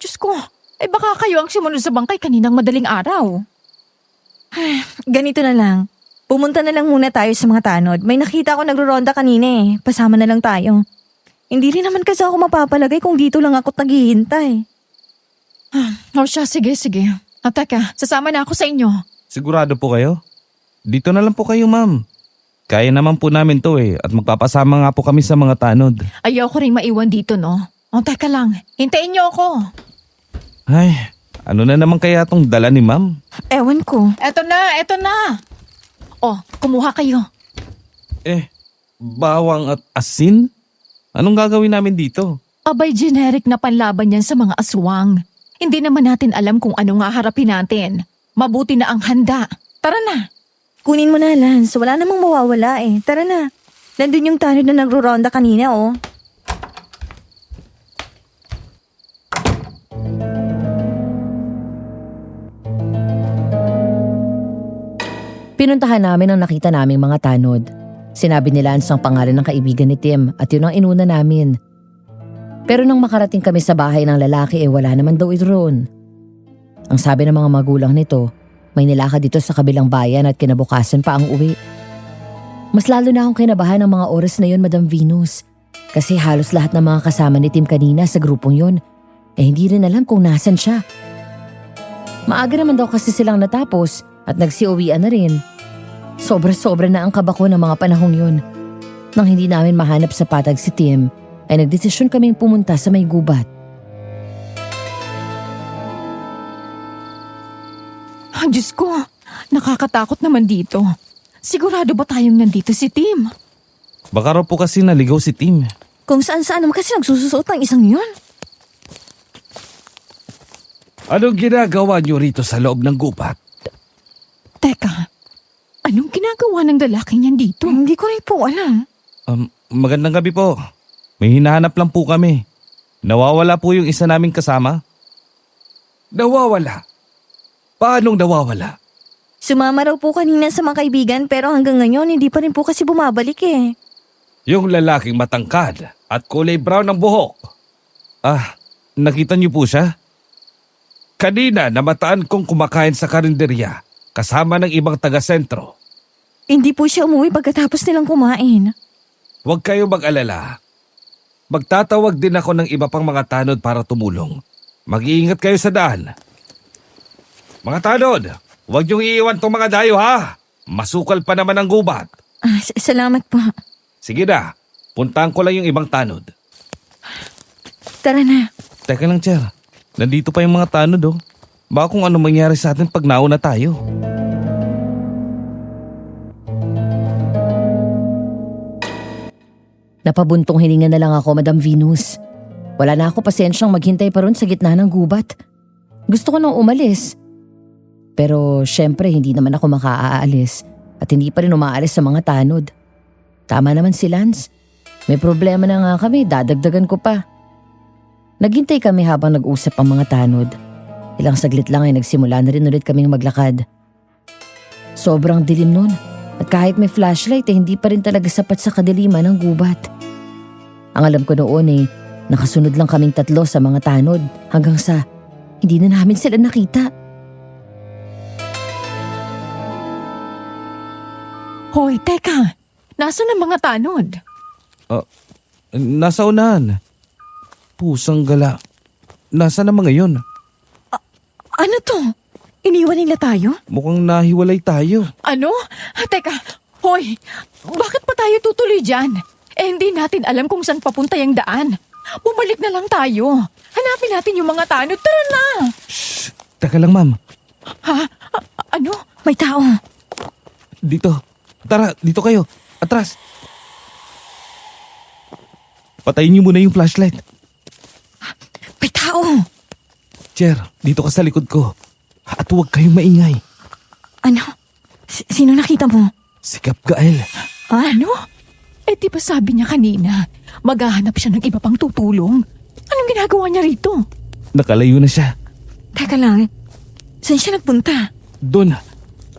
Diyos ko, baka kayo ang sumunod sa bangkay kaninang madaling araw. Ganito na lang. Pumunta na lang muna tayo sa mga tanod. May nakita ko nagro-ronda kanina eh. Pasama na lang tayo. Hindi rin naman kasi ako mapapalagay kung dito lang ako't naghihintay. O siya, sige. Teka, sasama na ako sa inyo. Sigurado po kayo? Dito na lang po kayo, ma'am. Kaya naman po namin to at magpapasama nga po kami sa mga tanod. Ayoko rin maiwan dito, no? O teka lang, hintayin niyo ako. Ay, ano na naman kaya tong dala ni ma'am? Ewan ko. Eto na. O, kumuha kayo. Bawang at asin? Anong gagawin namin dito? Abay, generic na panlaban yan sa mga aswang. Hindi naman natin alam kung ano nga harapin natin. Mabuti na ang handa. Tara na. Kunin mo na, Lance. Wala namang mawawala eh. Tara na. Nandun yung tanod na nagro-ronda kanina oh. Pinuntahan namin ang nakita naming mga tanod. Sinabi ni Lance ang pangalan ng kaibigan ni Tim at yun ang inuna namin. Pero nang makarating kami sa bahay ng lalaki wala naman daw ito roon. Ang sabi ng mga magulang nito, may nilakad dito sa kabilang bayan at kinabukasan pa ang uwi. Mas lalo na akong kinabahan ng mga oras na yun, Madam Venus. Kasi halos lahat ng mga kasama ni Tim kanina sa grupong yun, hindi rin alam kung nasan siya. Maaga naman daw kasi silang natapos at nagsiuwian na rin. Sobra-sobra na ang kaba ko ng mga panahong yun. Nang hindi namin mahanap sa patag si Tim, ay nagdesisyon kaming pumunta sa may gubat. Diyos ko, nakakatakot naman dito. Sigurado ba tayong nandito si Tim? Baka raw po kasi naligaw si Tim. Kung saan-saan naman kasi nagsususuot ng isang yun. Anong ginagawa niyo rito sa loob ng gubat? Teka, anong ginagawa ng lalaking yan dito? Hindi ko rin po alam. Magandang gabi po. May hinahanap lang po kami. Nawawala po yung isa naming kasama. Nawawala? Paanong nawawala? Sumama raw po kanina sa mga kaibigan pero hanggang ngayon hindi pa rin po kasi bumabalik eh. Yung lalaking matangkad at kulay brown ng buhok. Nakita niyo po siya? Kanina namataan kong kumakain sa karinderya kasama ng ibang taga-sentro. Hindi po siya umuwi pagkatapos nilang kumain. Huwag kayo mag-alala. Magtatawag din ako ng iba pang mga tanod para tumulong. Mag-iingat kayo sa daan. Mga tanod, huwag niyong iiwan tong mga dayo ha. Masukal pa naman ang gubat. Salamat po. Sige na, puntahan ko lang yung ibang tanod. Tara na. Teka lang, Cher. Nandito pa yung mga tanod oh. Baka kung ano mangyari sa atin pag nauna tayo. Napabuntong hininga na lang ako, Madam Venus. Wala na ako pasensyang maghintay pa ron sa gitna ng gubat. Gusto ko nang umalis. Pero syempre hindi naman ako makaalis at hindi pa rin umaalis sa mga tanod. Tama naman si Lance. May problema na nga kami, dadagdagan ko pa. Naghintay kami habang nag-usap ang mga tanod. Ilang saglit lang ay nagsimula na rin ulit kaming maglakad. Sobrang dilim nun at kahit may flashlight hindi pa rin talaga sapat sa kadiliman ng gubat. Ang alam ko noon nakasunod lang kaming tatlo sa mga tanod hanggang sa hindi na namin sila nakita. Hoy, teka. Nasaan ang mga tanod? Nasa unahan. Pusang gala. Nasa na mga yun? Ano to? Iniwan nila tayo? Mukhang nahiwalay tayo. Ano? Teka, hoy, bakit pa tayo tutuloy dyan? Hindi natin alam kung saan papunta yung daan. Bumalik na lang tayo. Hanapin natin yung mga tanod. Tara na! Shh! Teka lang, ma'am. Ano? May tao. Dito. Tara, dito kayo. Atras. Patayin niyo muna yung flashlight. May tao. Cher, dito ka sa likod ko. At huwag kayong maingay. Ano? Sino nakita mo? Si Kap Gael. Ano? Di ba sabi niya kanina, maghahanap siya ng iba pang tutulong? Anong ginagawa niya rito? Nakalayo na siya. Teka lang. Saan siya nagpunta? Doon.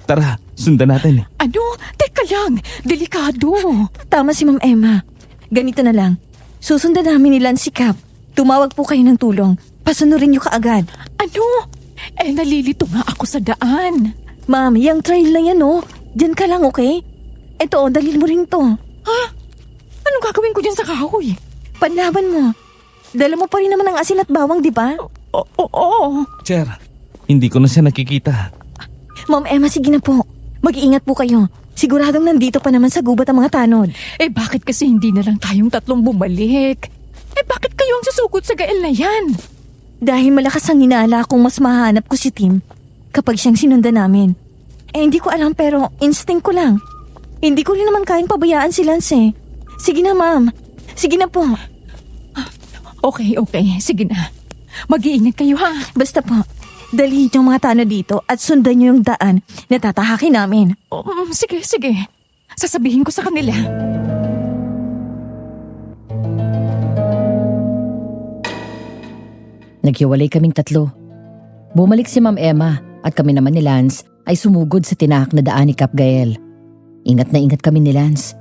Tara, sundan natin. Ano? Teka lang, delikado. Tama si Ma'am Emma. Ganito na lang. Susundan namin ni Lance si Cap. Tumawag po kayo ng tulong. Pasunurin niyo kaagad. Ano? Nalilito nga ako sa daan. Ma'am, yung trail na yan Diyan ka lang, okay? Ito, dalhin mo rin to. Anong gagawin ko dyan sa kahoy? Panlaban mo. Dala mo pa rin naman ang asin at bawang, di ba? Oo. Cher, hindi ko na siya nakikita. Ma'am Emma, sige na po. Mag-iingat po kayo. Siguradong nandito pa naman sa gubat ang mga tanod. Bakit kasi hindi na lang tayong tatlong bumalik? Bakit kayo ang susugod sa Gael na yan? Dahil malakas ang hinala kung mas mahanap ko si Tim kapag siyang sinundan namin. Hindi ko alam pero instinct ko lang. Hindi ko rin naman kayang pabayaan si Lance eh. Sige na, ma'am. Sige na po. Okay. Sige na. Mag-iingat kayo ha. Basta po, dalhin yung mga tanod dito at sundan niyo yung daan na tatahakin namin. Sige. Sasabihin ko sa kanila. Naghiwalay kaming tatlo. Bumalik si Ma'am Emma at kami naman ni Lance ay sumugod sa tinahak na daan ni Cap Gael. Ingat na ingat kami ni Lance.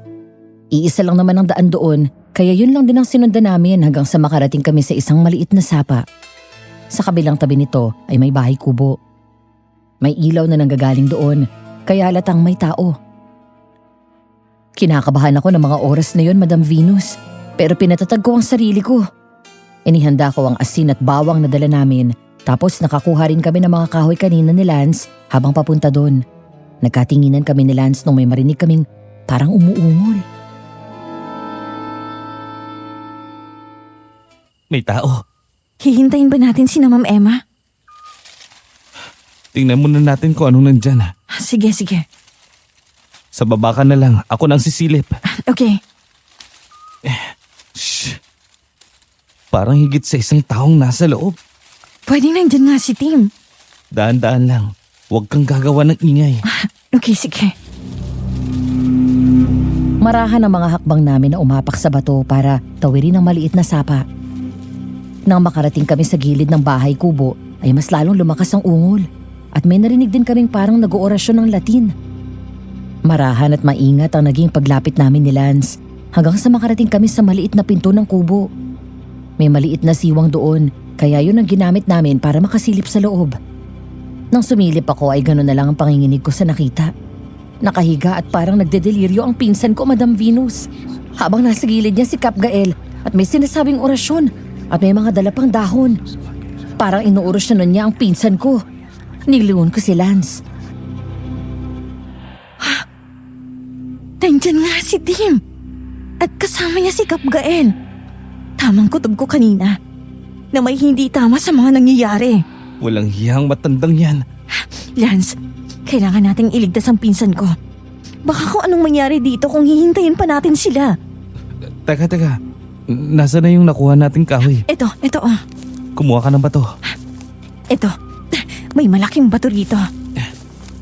Iisa lang naman ang daan doon, kaya yun lang din ang sinundan namin hanggang sa makarating kami sa isang maliit na sapa. Sa kabilang tabi nito ay may bahay kubo. May ilaw na nanggagaling doon, kaya halatang may tao. Kinakabahan ako ng mga oras na yon, Madam Venus, pero pinatatag ko ang sarili ko. Inihanda ko ang asin at bawang na dala namin, tapos nakakuha rin kami ng mga kahoy kanina ni Lance habang papunta doon. Nagkatinginan kami ni Lance nung may marinig kaming parang umuungol. May tao. Hihintayin ba natin si na Ma'am Emma? Tingnan muna natin kung anong nandyan. Sige. Sa baba ka na lang. Ako nang sisilip. Okay. Shh. Parang higit sa isang taong nasa loob. Pwede nandyan nga si Tim. Daan-daan lang. Huwag kang gagawa ng ingay. Okay, sige. Marahan ang mga hakbang namin na umapak sa bato para tawirin ang maliit na sapa. Nang makarating kami sa gilid ng bahay kubo, ay mas lalong lumakas ang ungol at may narinig din kaming parang nag-oorasyon ng Latin. Marahan at maingat ang naging paglapit namin ni Lance hanggang sa makarating kami sa maliit na pinto ng kubo. May maliit na siwang doon, kaya yun ang ginamit namin para makasilip sa loob. Nang sumilip ako ay gano'n na lang ang panginginig ko sa nakita. Nakahiga at parang nagdedeliryo ang pinsan ko, Madam Venus. Habang nasa gilid niya si Cap Gael at may sinasabing orasyon at may mga dala pang dahon. Parang inuorasyonan niya ang pinsan ko. Niluon ko si Lance. Nandyan nga si Tim. At kasama niya si Cap Gael. Tamang kutob ko kanina na may hindi tama sa mga nangyayari. Walang hiyang matandang yan. Lance, kailangan nating iligtas ang pinsan ko. Baka kung anong mangyari dito kung hihintayin pa natin sila. Teka. Nasaan na yung nakuha nating kahoy? Ito. Kumuha ka ng bato. Ito. May malaking bato rito.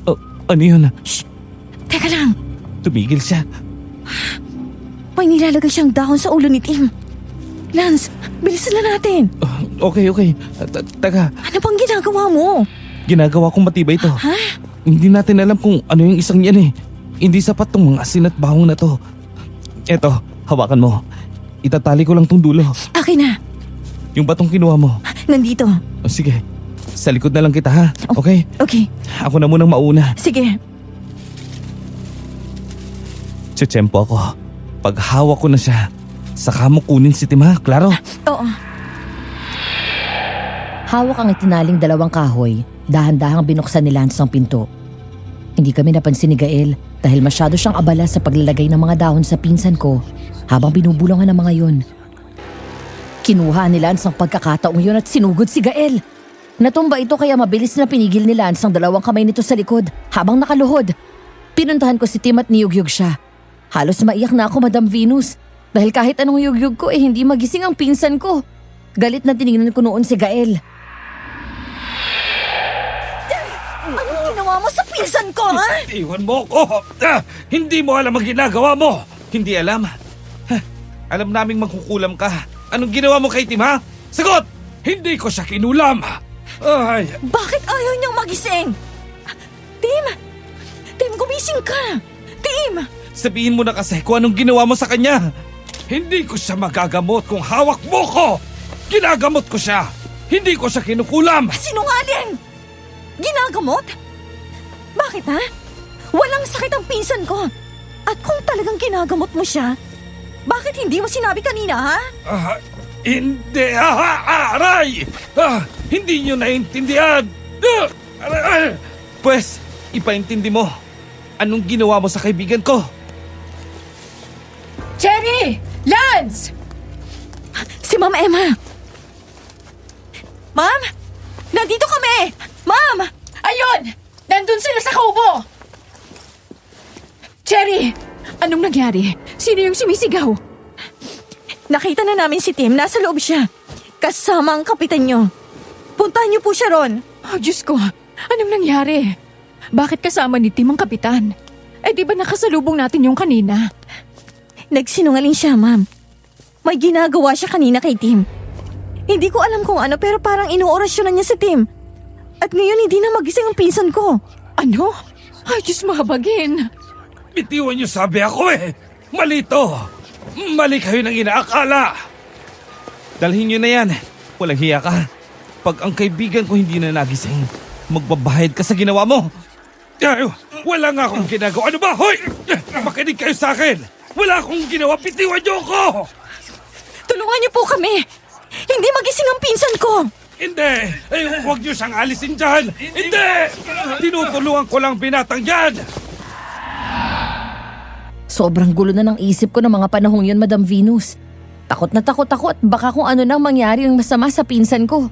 Oh, ano yun? Shh! Teka lang. Tumigil siya. May nilalagay siyang dahon sa ulo ni Tim. Lance, bilisan na natin. Okay. Teka, Ano bang ginagawa mo? ginagawa kong matibay ito. Ha? Hindi natin alam kung ano yung isang yan eh. Hindi sapat tong mga asin at bawang na to. Eto, hawakan mo. Itatali ko lang tong dulo. Akin na. Yung batong kinuha mo. Nandito. O, sige, sa likod na lang kita ha. Okay? Okay, Ako na munang mauna. sige. Tsetsempo ako. Pag hawak ko na siya, saka mo kunin si Tim ha, klaro? Oo. Hawak ang itinaling dalawang kahoy, dahan-dahang binuksan ni Lance ang pinto. Hindi kami napansin ni Gael dahil masyado siyang abala sa paglalagay ng mga dahon sa pinsan ko habang binubulungan ng mga yun. Kinuha ni Lance ang pagkakataong yun at sinugod si Gael. Natumba ito kaya mabilis na pinigil ni Lance ang dalawang kamay nito sa likod habang nakaluhod. Pinuntahan ko si Tim at niyugyug siya. Halos maiyak na ako, Madam Venus, dahil kahit anong yugyug ko hindi magising ang pinsan ko. Galit na tinignan ko noon si Gael. Anong ginawa mo sa pinsan ko, ha? Iwan mo ko! Hindi mo alam ang ginagawa mo! Hindi alam? Alam naming magkukulam ka. Anong ginawa mo kay Tim ha? Sagot! Hindi ko siya kinulam! Ay, Bakit ayaw niyang magising? Tim, gumising ka! Tim! sabihin mo na kasi kung anong ginawa mo sa kanya. Hindi ko siya magagamot kung hawak mo ko! Ginagamot ko siya! Hindi ko siya kinukulam! Sinungaling! Ginagamot? Bakit, ha? Walang sakit ang pinsan ko. At kung talagang ginagamot mo siya, bakit hindi mo sinabi kanina, ha? Hindi, aray! Hindi nyo naintindihan! Pwes, ipaintindi mo. Anong ginawa mo sa kaibigan ko? Cherry! Lance! Si Ma'am Emma. Ma'am! Nandito kami! Ma'am! Ayun! Nandun sila sa kubo! Cherry! Anong nangyari? Sino yung sumisigaw? Nakita na namin si Tim. Nasa loob siya. Kasama ang kapitan niyo. Puntahan niyo po siya ron. Oh, Diyos ko! Anong nangyari? Bakit kasama ni Tim ang kapitan? Eh di ba nakasalubong natin yung kanina? Nagsinungaling siya, ma'am. May ginagawa siya kanina kay Tim. Hindi ko alam kung ano pero parang inuorasyonan niya si Tim. At ngayon hindi na magising ang pinsan ko. Ano? Ay, Diyos mahabagin. Bitiwan nyo sabi ako eh. Mali to. Mali kayo ng inaakala. Dalhin nyo na yan. Walang hiya ka. Pag ang kaibigan ko hindi na nagising, magbabahid ka sa ginawa mo. Ay, wala nga akong ginagawa. Ano ba? Hoy! Makinig kayo sa akin. Wala akong ginawa. Bitiwan nyo ako. Tulungan niyo po kami. Hindi magising ang pinsan ko. Hindi! Eh, huwag niyo siyang alisin dyan! Hindi! Tinutulungan ko lang binatang yan! Sobrang gulo na ng isip ko ng mga panahong yun, Madam Venus. Takot na takot ako at baka kung ano nang mangyari ng masama sa pinsan ko.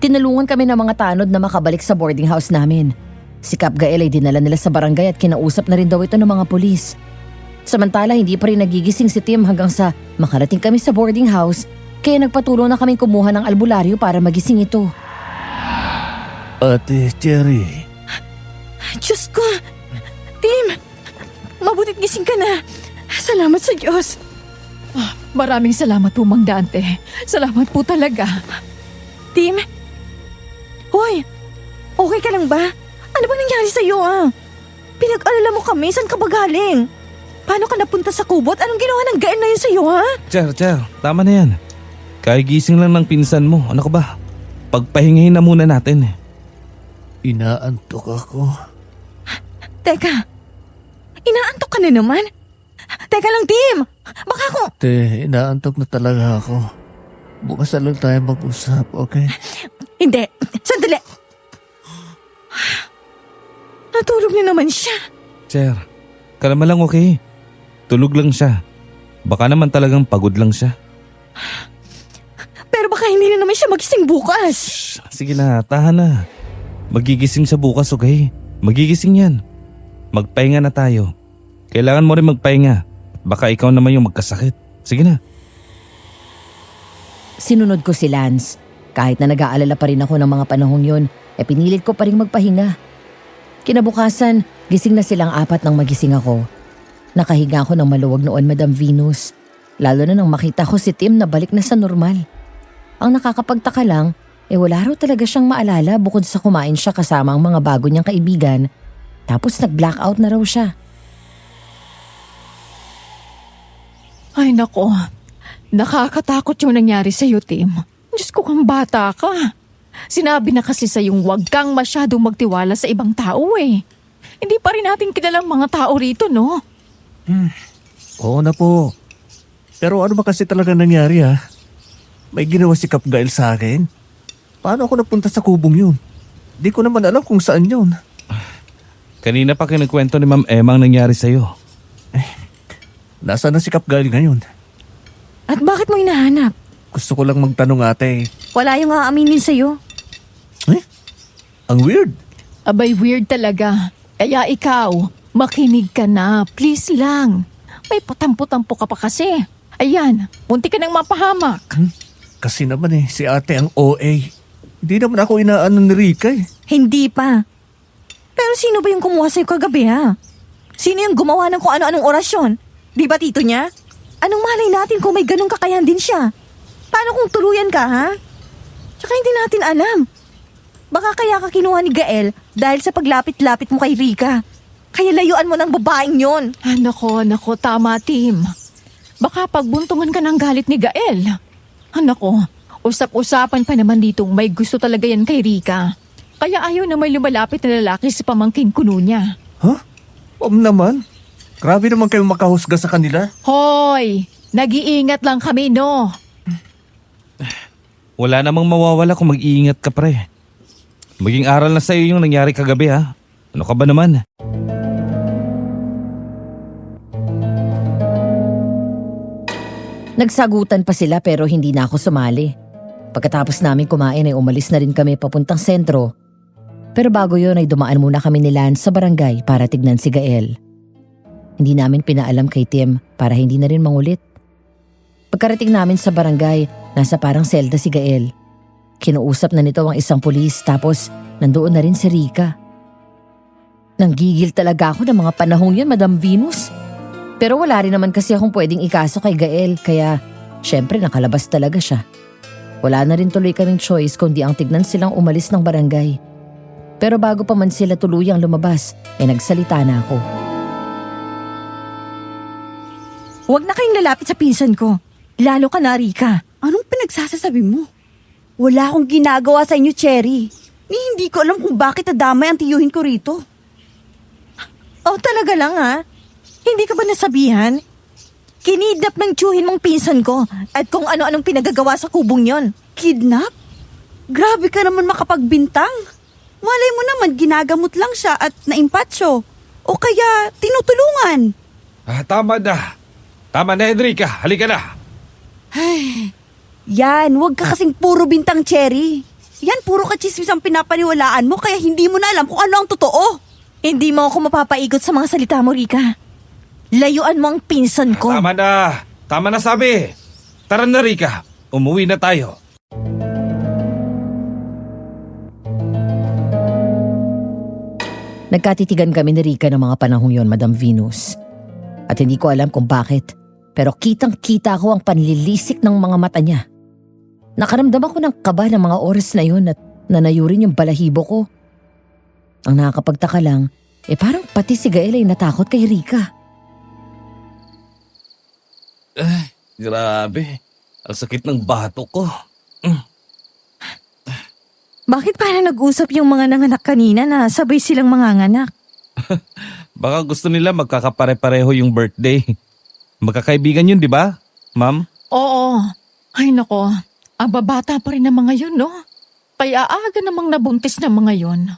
Tinulungan kami ng mga tanod na makabalik sa boarding house namin. Si Cap Gael ay dinala nila sa barangay at kinausap na rin daw ito ng mga pulis. Samantala hindi pa rin nagigising si Tim hanggang sa makarating kami sa boarding house, kaya nagpatulong na kaming kumuha ng albularyo para magising ito. Ate Cherry. Diyos ko. Tim, mabutit gising ka na. Salamat sa Diyos. Maraming salamat po, Mang Dante. Salamat po talaga. Tim? Hoy, okay ka lang ba? Ano ba nangyari sa'yo, Pinag-alala mo kami, saan ka ba galing? Paano ka napunta sa kubot? Anong ginawa ng Gael na yun sa'yo, ha? Cher, tama na yan. Kagigising lang ng pinsan mo. Ano ka ba? Pagpahingahin na muna natin. Inaantok ako. Teka, inaantok ka na naman? Teka lang, Tim! Baka kung... Te, inaantok na talaga ako. Bukas na lang tayo mag-usap, okay? Hindi, sandali. Natulog na naman siya. Cher, kalma lang okay. Tulog lang siya. Baka naman talagang pagod lang siya. Pero baka hindi na naman siya magising bukas. Sige na, tahan na. Magigising siya bukas, okay? Magigising yan. Magpahinga na tayo. Kailangan mo rin magpahinga. Baka ikaw naman yung magkasakit. Sige na. Sinunod ko si Lance. Kahit na nag-aalala pa rin ako ng mga panahong yun, pinilit ko pa rin magpahinga. Kinabukasan, gising na silang apat nang magising ako. Nakahiga ako ng maluwag noon, Madam Venus. Lalo na nang makita ko si Tim na balik na sa normal. Ang nakakapagtaka lang, wala raw talaga siyang maalala bukod sa kumain siya kasama ang mga bago niyang kaibigan. Tapos nag-blackout na raw siya. Ay nako, nakakatakot yung nangyari sa'yo, Tim. Diyos ko, kang bata ka. Sinabi na kasi sa'yong huwag kang masyadong magtiwala sa ibang tao eh. Hindi pa rin natin kilalang mga tao rito, no? Oo na po. Pero ano ba kasi talaga nangyari, ha? May ginawa si Cap Gael sa akin? Paano ako napunta sa kubong yun? Di ko naman alam kung saan yun. Kanina pa kinagkwento ni Ma'am Emma ang nangyari sa'yo. Nasaan na si Cap Gael ngayon? At bakit mo hinahanap? Gusto ko lang magtanong, ate. Wala yung aaminin sa'yo. Ang weird. Abay, weird talaga. Kaya ikaw, makinig ka na. Please lang. May patampo-tampo ka pa kasi. Ayan, munti ka nang mapahamak. Kasi naman si ate ang OA. Hindi naman ako inaano ni Rica eh. Hindi pa. Pero sino ba yung kumuha sa'yo kagabi, ha? Sino yung gumawa ng kung ano-anong orasyon? Di ba tito niya? Anong malay natin kung may ganong kakayahan din siya? Paano kung tuluyan ka, ha? Tsaka hindi natin alam. Baka kaya ka kinuha ni Gael dahil sa paglapit-lapit mo kay Rica. Kaya layuan mo ng babaeng yon. Nako, tama, Tim. Baka pagbuntungan ka ng galit ni Gael. Nako, usap-usapan pa naman ditong may gusto talaga yan kay Rica. Kaya ayaw na may lumalapit na lalaki sa pamangkin kuno niya. Huh? Naman. Grabe naman kayo makahusga sa kanila. Hoy! Nag-iingat lang kami, no? Wala namang mawawala kung mag-iingat ka, pre. Maging aral na sa'yo yung nangyari kagabi, ha? Ano ka ba naman? Nagsagutan pa sila pero hindi na ako sumali. Pagkatapos namin kumain ay umalis na rin kami papuntang sentro. Pero bago yun ay dumaan muna kami ni Lance sa barangay para tignan si Gael. Hindi namin pinaalam kay Tim para hindi na rin mangulit. Pagkarating namin sa barangay, nasa parang selda si Gael. Kinuusap na nito ang isang pulis tapos nandoon na rin si Rica. Nanggigil talaga ako ng mga panahong yun, Madam Venus. Pero wala rin naman kasi akong pwedeng ikaso kay Gael kaya syempre nakalabas talaga siya. Wala na rin tuloy kaming choice kundi ang tignan silang umalis ng barangay. Pero bago pa man sila tuluyang lumabas, nagsalita na ako. Huwag na kayong lalapit sa pinsan ko. Lalo ka na, Rica. Anong pinagsasasabi mo? Wala akong ginagawa sa inyo, Cherry. Hindi ko alam kung bakit nadamay ang tiyuhin ko rito. Oh, talaga lang ha? Hindi ka ba nasabihan? Kinidnap ng tiyuhin mong pinsan ko at kung ano-anong pinagagawa sa kubong yon. Kidnap? Grabe ka naman makapagbintang. Malay mo naman ginagamot lang siya at naimpatsyo. O kaya tinutulungan. Tama na. Tama na, Enrica. Halika na. Yan, huwag ka kasing puro bintang, Cherry. Yan, puro kachismis ang pinapaniwalaan mo kaya hindi mo na alam kung ano ang totoo. Hindi mo ako mapapaikot sa mga salita mo, Rica. Layuan mo ang pinsan ko. Tama na. Tama na sabi. Tara na, Rica. Umuwi na tayo. Nagkatitigan kami ni Rica ng mga panahong yon, Madam Venus. At hindi ko alam kung bakit, pero kitang-kita ko ang panlilisik ng mga mata niya. Nakaramdam ako ng kaba ng mga oras na yon at nanayurin yung balahibo ko. Ang nakakapagtaka lang, parang pati si Gael ay natakot kay Rica. Grabe. Ang sakit ng bato ko. Bakit parang nag-usap yung mga nanganak kanina na sabay silang manganganak? Baka gusto nila magkakapare-pareho yung birthday. Magkakaibigan yun, di ba, ma'am? Oo. Ay nako, ang babata pa rin ng mga yun, no? Kaya aga namang nabuntis ng mga yun.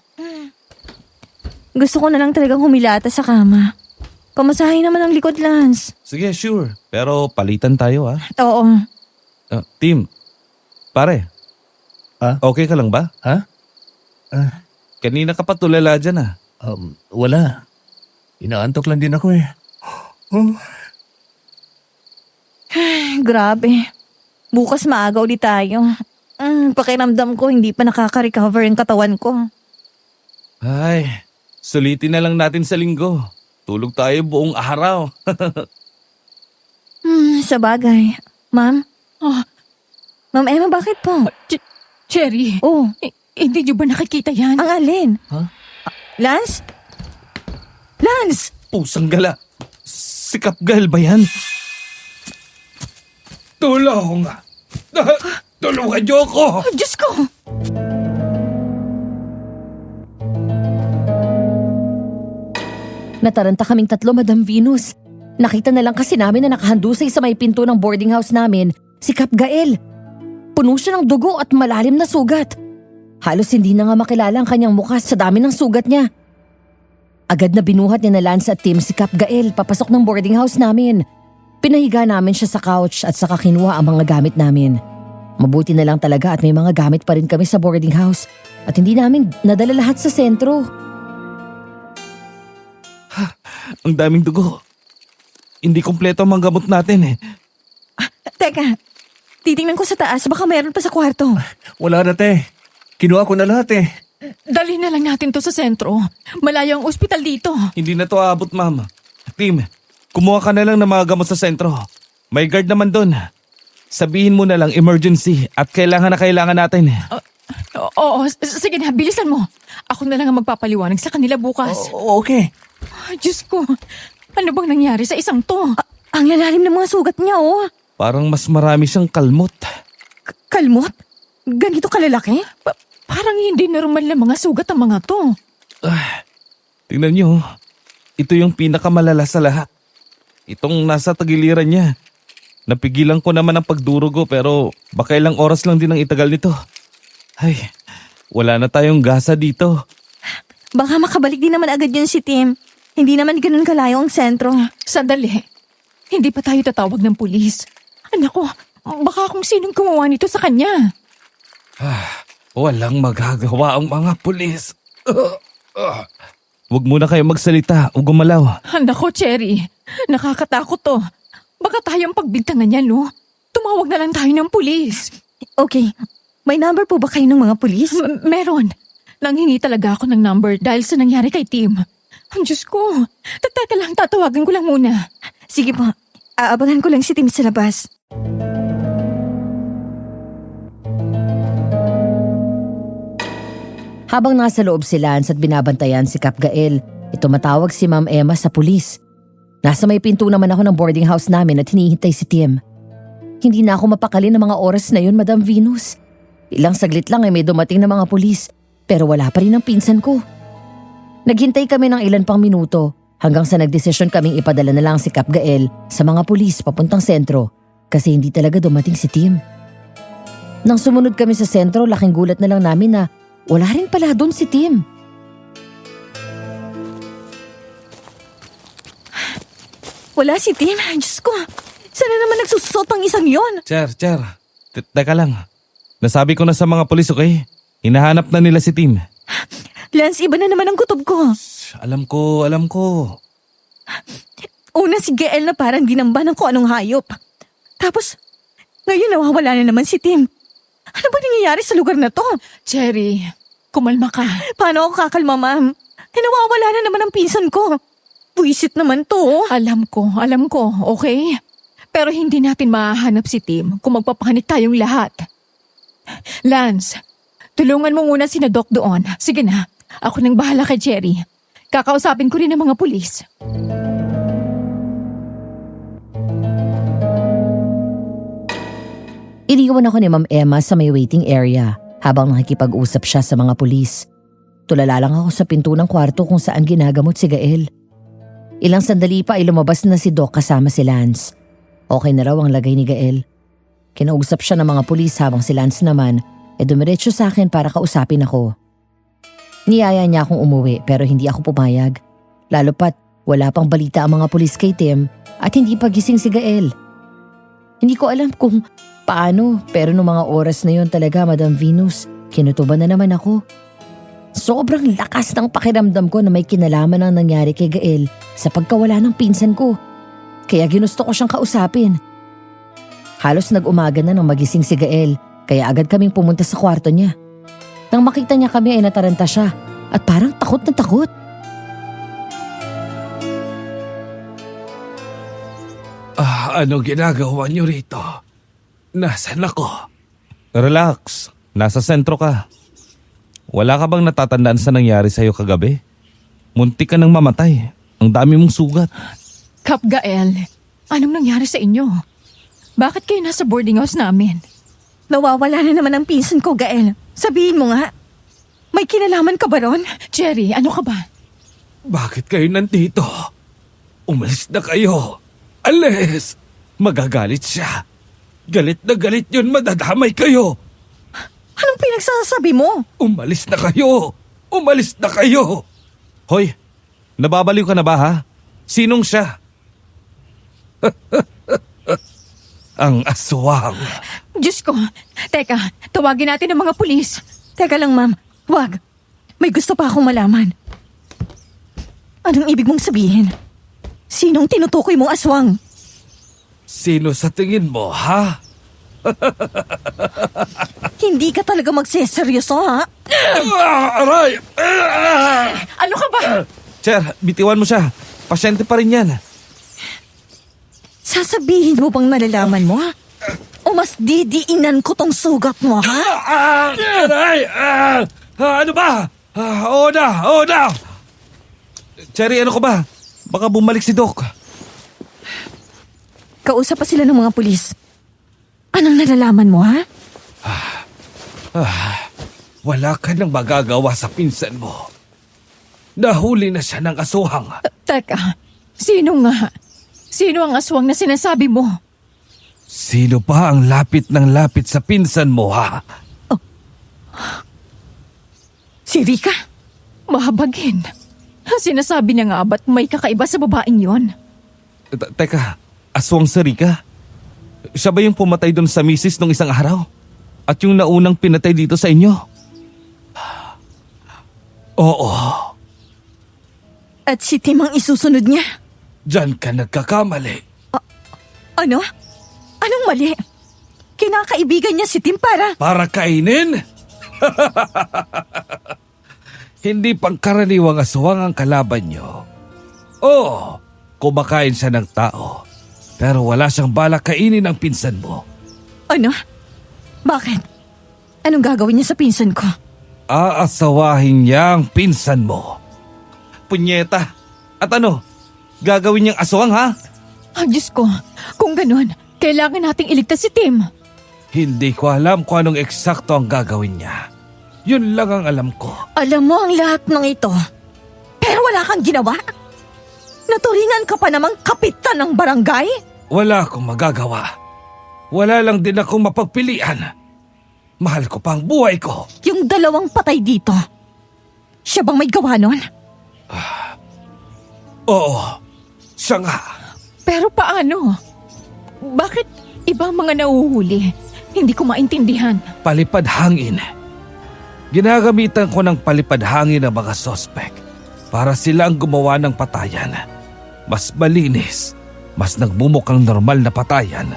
Gusto ko na lang talagang humilata sa kama. Pamasahin naman ang likod, Lance. Sige, sure. Pero palitan tayo, ha? Oo. Tim, pare. Okay ka lang ba? Ha? Kanina ka pa tulala dyan, ha? Wala. Inaantok lang din ako eh. Grabe. Bukas maaga ulit tayo. Pakiramdam ko hindi pa nakaka-recover yung katawan ko. Ay, sulitin na lang natin sa linggo. Tulog tayo buong araw. Sa bagay. Ma'am? Oh, Ma'am Emma, bakit po? Cherry, Oh, hindi niyo ba nakikita yan? ang alin? Huh? Lance? Lance! Pusang gala. Si Kapgal ba yan? Tulong! Tulungan niyo ako! Oh, Diyos ko! Nataranta kaming tatlo, Madam Venus. Nakita na lang kasi namin na nakahandusay sa may pinto ng boarding house namin si Kap Gael. Puno siya ng dugo at malalim na sugat. Halos hindi na nga makilala ang kanyang mukha sa dami ng sugat niya. Agad na binuhat ni na Lance at Tim si Kap Gael papasok ng boarding house namin. Pinahiga namin siya sa couch at saka kinuha ang mga gamit namin. Mabuti na lang talaga at may mga gamit pa rin kami sa boarding house at hindi namin nadala lahat sa sentro. Ang daming dugo. Hindi kompleto ang mga gamot natin eh. Teka, titingnan ko sa taas. Baka meron pa sa kwarto. Wala na, te. Kinuha ko na lahat eh. Dali na lang natin to sa sentro. Malayo ang ospital dito. Hindi na to aabot, ma'am. Tim, kumuha ka na lang ng mga gamot sa sentro. May guard naman doon. Sabihin mo na lang emergency at kailangan natin. Oo, sige na, bilisan mo. Ako na lang ang magpapaliwanag sa kanila bukas. Okay. Ay, Diyos ko, ano bang nangyari sa isang to? Ang lalalim ng mga sugat niya, oh. Parang mas marami siyang kalmot. Kalmot? Ganito kalalaki? Parang hindi normal na mga sugat ang mga to. Tingnan niyo. ito yung pinakamalala sa lahat. Itong nasa tagiliran niya. Napigilan ko naman ang pagdurugo pero baka ilang oras lang din ang itagal nito. Ay, wala na tayong gasa dito. Baka makabalik din naman agad yun si Tim. Hindi naman ganun kalayo ang sentro. Sandali. Hindi pa tayo tatawag ng pulis. Anak ko, baka kung sinong gumawa nito sa kanya. Walang magagawa ang mga pulis. Huwag muna kayo magsalita o gumalaw. Anak ko, Cherry. Nakakatakot to. Baka tayong pagbintangan niya, no? Tumawag na lang tayo ng pulis. Okay, may number po ba kayo ng mga pulis? Meron. Nanghingi talaga ako ng number dahil sa nangyari kay Tim. Ang Diyos ko. Teka lang, tatawagan ko lang muna. Sige po, aabangan ko lang si Tim sa labas. Habang nasa loob si Lance at binabantayan si Kap Gael, tumatawag si Ma'am Emma sa pulis. Nasa may pinto naman ako ng boarding house namin at hinihintay si Tim. Hindi na ako mapakali ng mga oras na yun, Madam Venus. Ilang saglit lang ay may dumating na mga pulis, pero wala pa rin ang pinsan ko. Naghintay kami ng ilan pang minuto hanggang sa nagdesisyon kaming ipadala na lang si Kap Gael sa mga pulis papuntang sentro kasi hindi talaga dumating si Tim. Nang sumunod kami sa sentro, laking gulat na lang namin na wala rin pala doon si Tim. Wala si Tim. Diyos ko, sana naman nagsusot ang isang yon. Cher. Teka lang. Nasabi ko na sa mga pulis, okay? Hinahanap na nila si Tim. Lance, iba na naman ang kutob ko. Alam ko. Una si Gael na parang ginamba ng kung anong hayop. Tapos, ngayon nawawala na naman si Tim. Ano ba nangyayari sa lugar na to? Cherry, kumalma ka. Paano ako kakalma, ma'am? Nawawala na naman ang pinsan ko. Buisit naman to. Alam ko, okay? Pero hindi natin mahahanap si Tim kung magpapanik tayong lahat. Lance, tulungan mo muna si na Doc doon. Sige na, ako nang bahala kay Cherry. Kakausapin ko rin ang mga pulis. Iniwan ako ni Ma'am Emma sa may waiting area habang nakikipag-usap siya sa mga pulis. Tulala lang ako sa pinto ng kwarto kung saan ginagamot si Gael. Ilang sandali pa ay lumabas na si Doc kasama si Lance. Okay na raw ang lagay ni Gael. Kinausap siya ng mga pulis habang si Lance naman dumiretso sa akin para kausapin ako. Niyaya niya akong umuwi pero hindi ako pumayag. Lalo pat wala pang balita ang mga pulis kay Tim at hindi pa gising si Gael. Hindi ko alam kung paano pero noong mga oras na yon talaga, Madam Venus, kinutuban na naman ako. Sobrang lakas ng pakiramdam ko na may kinalaman ang nangyari kay Gael sa pagkawala ng pinsan ko. Kaya ginusto ko siyang kausapin. Halos nag-umaga na nang magising si Gael kaya agad kaming pumunta sa kwarto niya. Nang makita niya kami ay nataranta siya at parang takot na takot. Ano ginagawa niyo rito? Nasaan ako? Relax. Nasa sentro ka. Wala ka bang natatandaan sa nangyari sa'yo kagabi? Muntik ka nang mamatay. Ang dami mong sugat. Kap Gael, anong nangyari sa inyo? Bakit kayo nasa boarding house namin? Nawawala na naman ang pinsan ko, Gael. Sabihin mo nga. May kinalaman ka ba ron? Cherry, ano ka ba? Bakit kayo nandito? Umalis na kayo. Alis! Magagalit siya. Galit na galit yun, madadamay kayo. Anong pinagsasabi mo? Umalis na kayo! Umalis na kayo! Hoy, nababaliw ka na ba ha? Sinong siya? Ang aswang. Diyos ko, teka, tawagin natin ang mga pulis. Teka lang, ma'am. Wag. May gusto pa akong malaman. Anong ibig mong sabihin? Sinong tinutukoy mong aswang? Sino sa tingin mo, ha? Hindi ka talaga magseseryoso, ha? Aray! Ano ka ba? Cher, bitiwan mo siya. Pasyente pa rin yan. Sasabihin mo bang nalalaman mo, ha? O mas didiinan ko tong sugat mo, ha? Aray! Ano ba? Oo na! Cherry, ano ka ba? Baka bumalik si Doc. Kausap pa sila ng mga pulis. Anong nalalaman mo, ha? Wala ka nang magagawa sa pinsan mo. Nahuli na siya ng aswang. Teka, sino nga? Sino ang aswang na sinasabi mo? Sino pa ang lapit ng lapit sa pinsan mo, ha? Si Rika? Mahabagin. Sinasabi niya nga ba't may kakaiba sa babaeng yon? Teka, aswang si Rika? Siya ba yung pumatay doon sa misis nung isang araw? At yung naunang pinatay dito sa inyo? Oo, At si Tim ang isusunod niya? dyan ka nagkakamali. Ano? Anong mali? Kinakaibigan niya si Tim para... Para kainin? Hindi pangkaraniwang aswang ang kalaban nyo. Oo, kumakain siya ng tao. Pero wala siyang balak kainin ang pinsan mo. Ano? Bakit? Anong gagawin niya sa pinsan ko? Aasawahin niya ang pinsan mo. Punyeta. At ano? Gagawin niyang aswang, ha? Diyos ko, kung ganun, kailangan nating iligtas si Tim. Hindi ko alam kung anong eksakto ang gagawin niya. Yun lang ang alam ko. Alam mo ang lahat ng ito. Pero wala kang ginawa? Naturingan ka pa namang kapitan ng barangay? Wala akong magagawa. Wala lang din akong mapagpilian. Mahal ko pa ang buhay ko. Yung dalawang patay dito. Siya bang may gawa nun? Oo, siya nga. Pero paano? Bakit ibang mga nauhuli? Hindi ko maintindihan. Palipad hangin. Ginagamitan ko ng palipad hangin ang mga sospek para sila ang gumawa ng patayan. Mas malinis, mas nagmumukhang normal na patayan.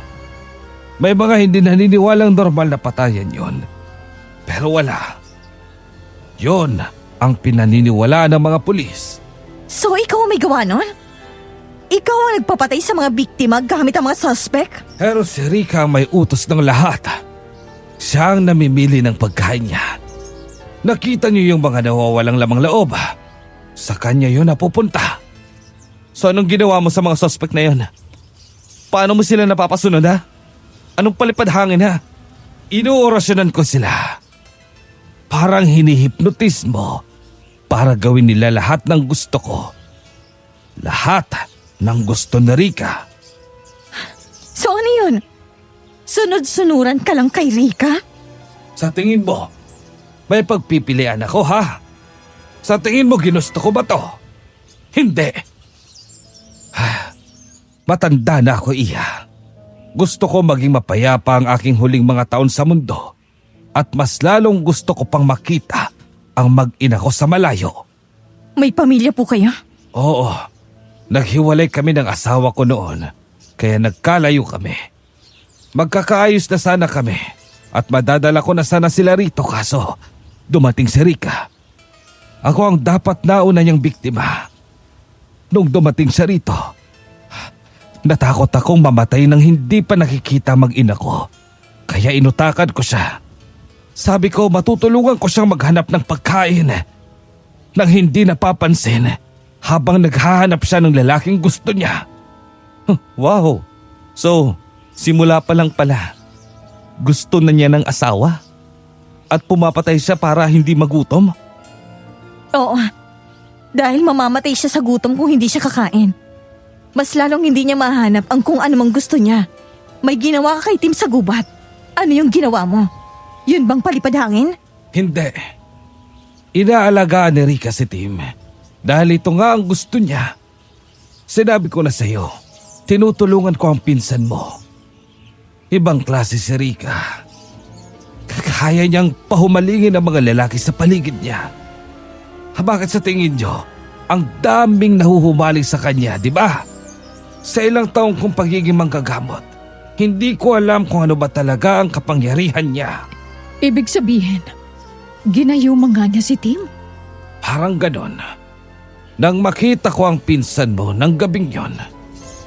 May mga hindi naniniwalang normal na patayan yon. Pero wala. Yon ang pinaniniwala ng mga pulis. So ikaw ang may gawa nun? Ikaw ang nagpapatay sa mga biktima gamit ang mga suspect? Pero si Rika ang may utos ng lahat. Siya ang namimili ng pagkain niya. Nakita niyo yung mga nawawalang lamang loob. Sa kanya yun napupunta. So anong ginawa mo sa mga suspect na yun? Paano mo sila napapasunod, ha? Anong palipad hangin, ha? Inuorasyonan ko sila. Parang hinihipnotis mo para gawin nila lahat ng gusto ko. Lahat ng gusto ni Rika. So ano yun? Sunod-sunuran ka lang kay Rika? Sa tingin mo, may pagpipilian ako, ha? Sa tingin mo ginusto ko ba to? Hindi. Matanda na ako, Iya. Gusto ko maging mapayapa ang aking huling mga taon sa mundo. At mas lalong gusto ko pang makita ang mag-ina ko sa malayo. May pamilya po kayo? Oo, naghiwalay kami ng asawa ko noon. Kaya nagkalayo kami. Magkakaayos na sana kami. At madadala ko na sana sila rito kaso dumating si Rika. Ako ang dapat nauna niyang biktima. Nung dumating siya rito, natakot akong mamatay nang hindi pa nakikita mag-ina ko. Kaya inutakan ko siya. Sabi ko matutulungan ko siyang maghanap ng pagkain. Nang hindi napapansin habang naghahanap siya ng lalaking gusto niya. Wow! So, simula pa lang pala, gusto na niya ng asawa? At pumapatay siya para hindi magutom? Oo. Dahil mamamatay siya sa gutom kung hindi siya kakain. Mas lalong hindi niya mahanap ang kung ano mang gusto niya. May ginawa ka kay Tim sa gubat. Ano yung ginawa mo? Yun bang palipad hangin? Hindi. Inaalagaan ni Rika si Tim dahil ito nga ang gusto niya. Sinabi ko na sa iyo, tinutulungan ko ang pinsan mo. Ibang klase si Rika. Kaya niyang pahumalingin ang mga lalaki sa paligid niya. Bakit sa tingin niyo, ang daming nahuhumaling sa kanya, di ba? Sa ilang taong kong pagiging manggagamot, hindi ko alam kung ano ba talaga ang kapangyarihan niya. Ibig sabihin, ginayuma nga niya si Tim? Parang ganon. Nang makita ko ang pinsan mo ng gabing yon,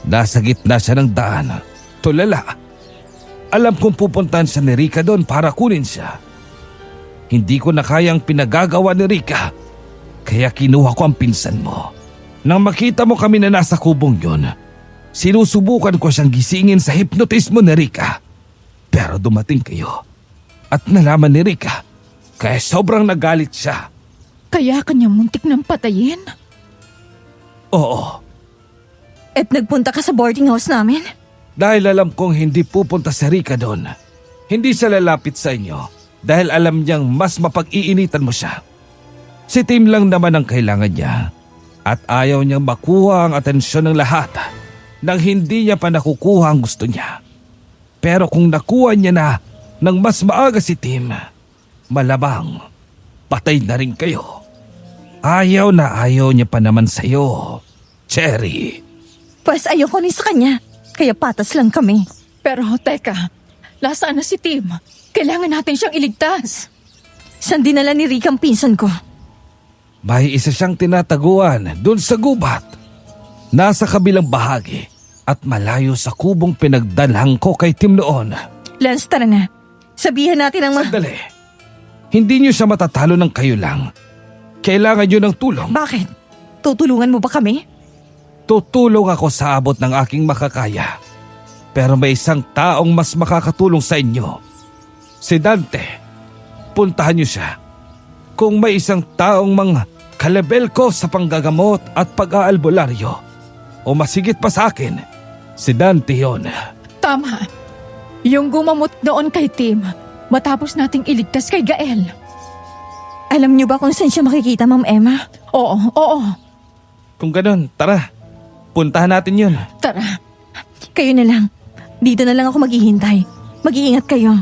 nasa gitna siya ng daan, tulala. Alam kong pupuntahan siya ni Rika doon para kunin siya. Hindi ko na kayang pinagagawa ni Rika, kaya kinuha ko ang pinsan mo. Nang makita mo kami na nasa kubong yon, sinusubukan ko siyang gisingin sa hipnotismo ni Rika. Pero dumating kayo at nalaman ni Rika, kaya sobrang nagalit siya. Kaya kanya muntik ng patayin? Oo, At nagpunta ka sa boarding house namin? Dahil alam kong hindi pupunta si Rika doon. Hindi siya lalapit sa inyo dahil alam niyang mas mapag-iinitan mo siya. Si Tim lang naman ang kailangan niya at ayaw niyang makuha ang atensyon ng lahat nang hindi niya pa nakukuha ang gusto niya. Pero kung nakuha niya na nang mas maaga si Tim, malamang patay na rin kayo. Ayaw na ayaw niya pa naman sa'yo, Cherry. Pues ayoko rin sa kanya. Kaya patas lang kami. Pero teka, nasaan na si Tim? Kailangan natin siyang iligtas. Saan dinala ni Rick ang pinsan ko? May isa siyang tinataguan doon sa gubat. Nasa kabilang bahagi at malayo sa kubong pinagdalhan ko kay Tim noon. Lance, tara na. Sabihan natin ang Sandali. Hindi niyo siya matatalo ng kayo lang. Kailangan niyo ng tulong. Bakit? Tutulungan mo ba kami? Tutulong ako sa abot ng aking makakaya. Pero may isang taong mas makakatulong sa inyo. Si Dante. Puntahan niyo siya. Kung may isang taong mga kalebel ko sa panggagamot at pag-aalbularyo, o masigit pa sa akin, si Dante yon. Tama. Yung gumamot noon kay Tim, matapos nating iligtas kay Gael. Alam niyo ba kung saan siya makikita, Ma'am Emma? Oo. Kung ganun, tara. Puntahan natin yun. Tara. Kayo na lang. Dito na lang ako maghihintay. Mag-iingat kayo.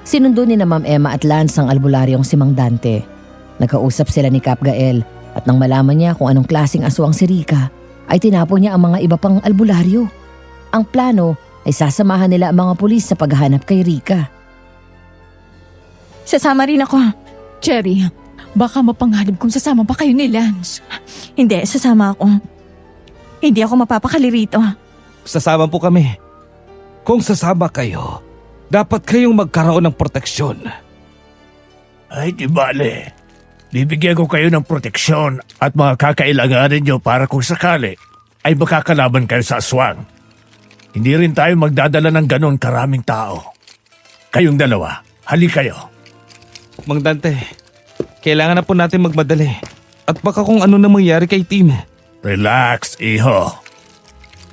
Sinundo ni na Ma'am Emma at Lance ang albularyong si Mang Dante. Nagkausap sila ni Cap Gael at nang malaman niya kung anong klaseng aswang si Rika, ay tinapon niya ang mga iba pang albularyo. Ang plano ay sasamahan nila ang mga pulis sa paghahanap kay Rika. Sasama rin ako. Cherry, baka mapanganib kung sasama pa kayo ni Lance. Hindi, sasama ako. Hindi ako mapapakali rito. Sasama po kami. Kung sasama kayo, dapat kayong magkaroon ng proteksyon. Ay, di bale. Bibigyan ko kayo ng proteksyon at mga kakailanganin nyo para kung sakali ay makakalaban kayo sa aswang. Hindi rin tayo magdadala ng ganon karaming tao. Kayong dalawa, hali kayo. Mang Dante, kailangan na po natin magmadali. At baka kung ano na mangyari kay Tim. Relax, iho.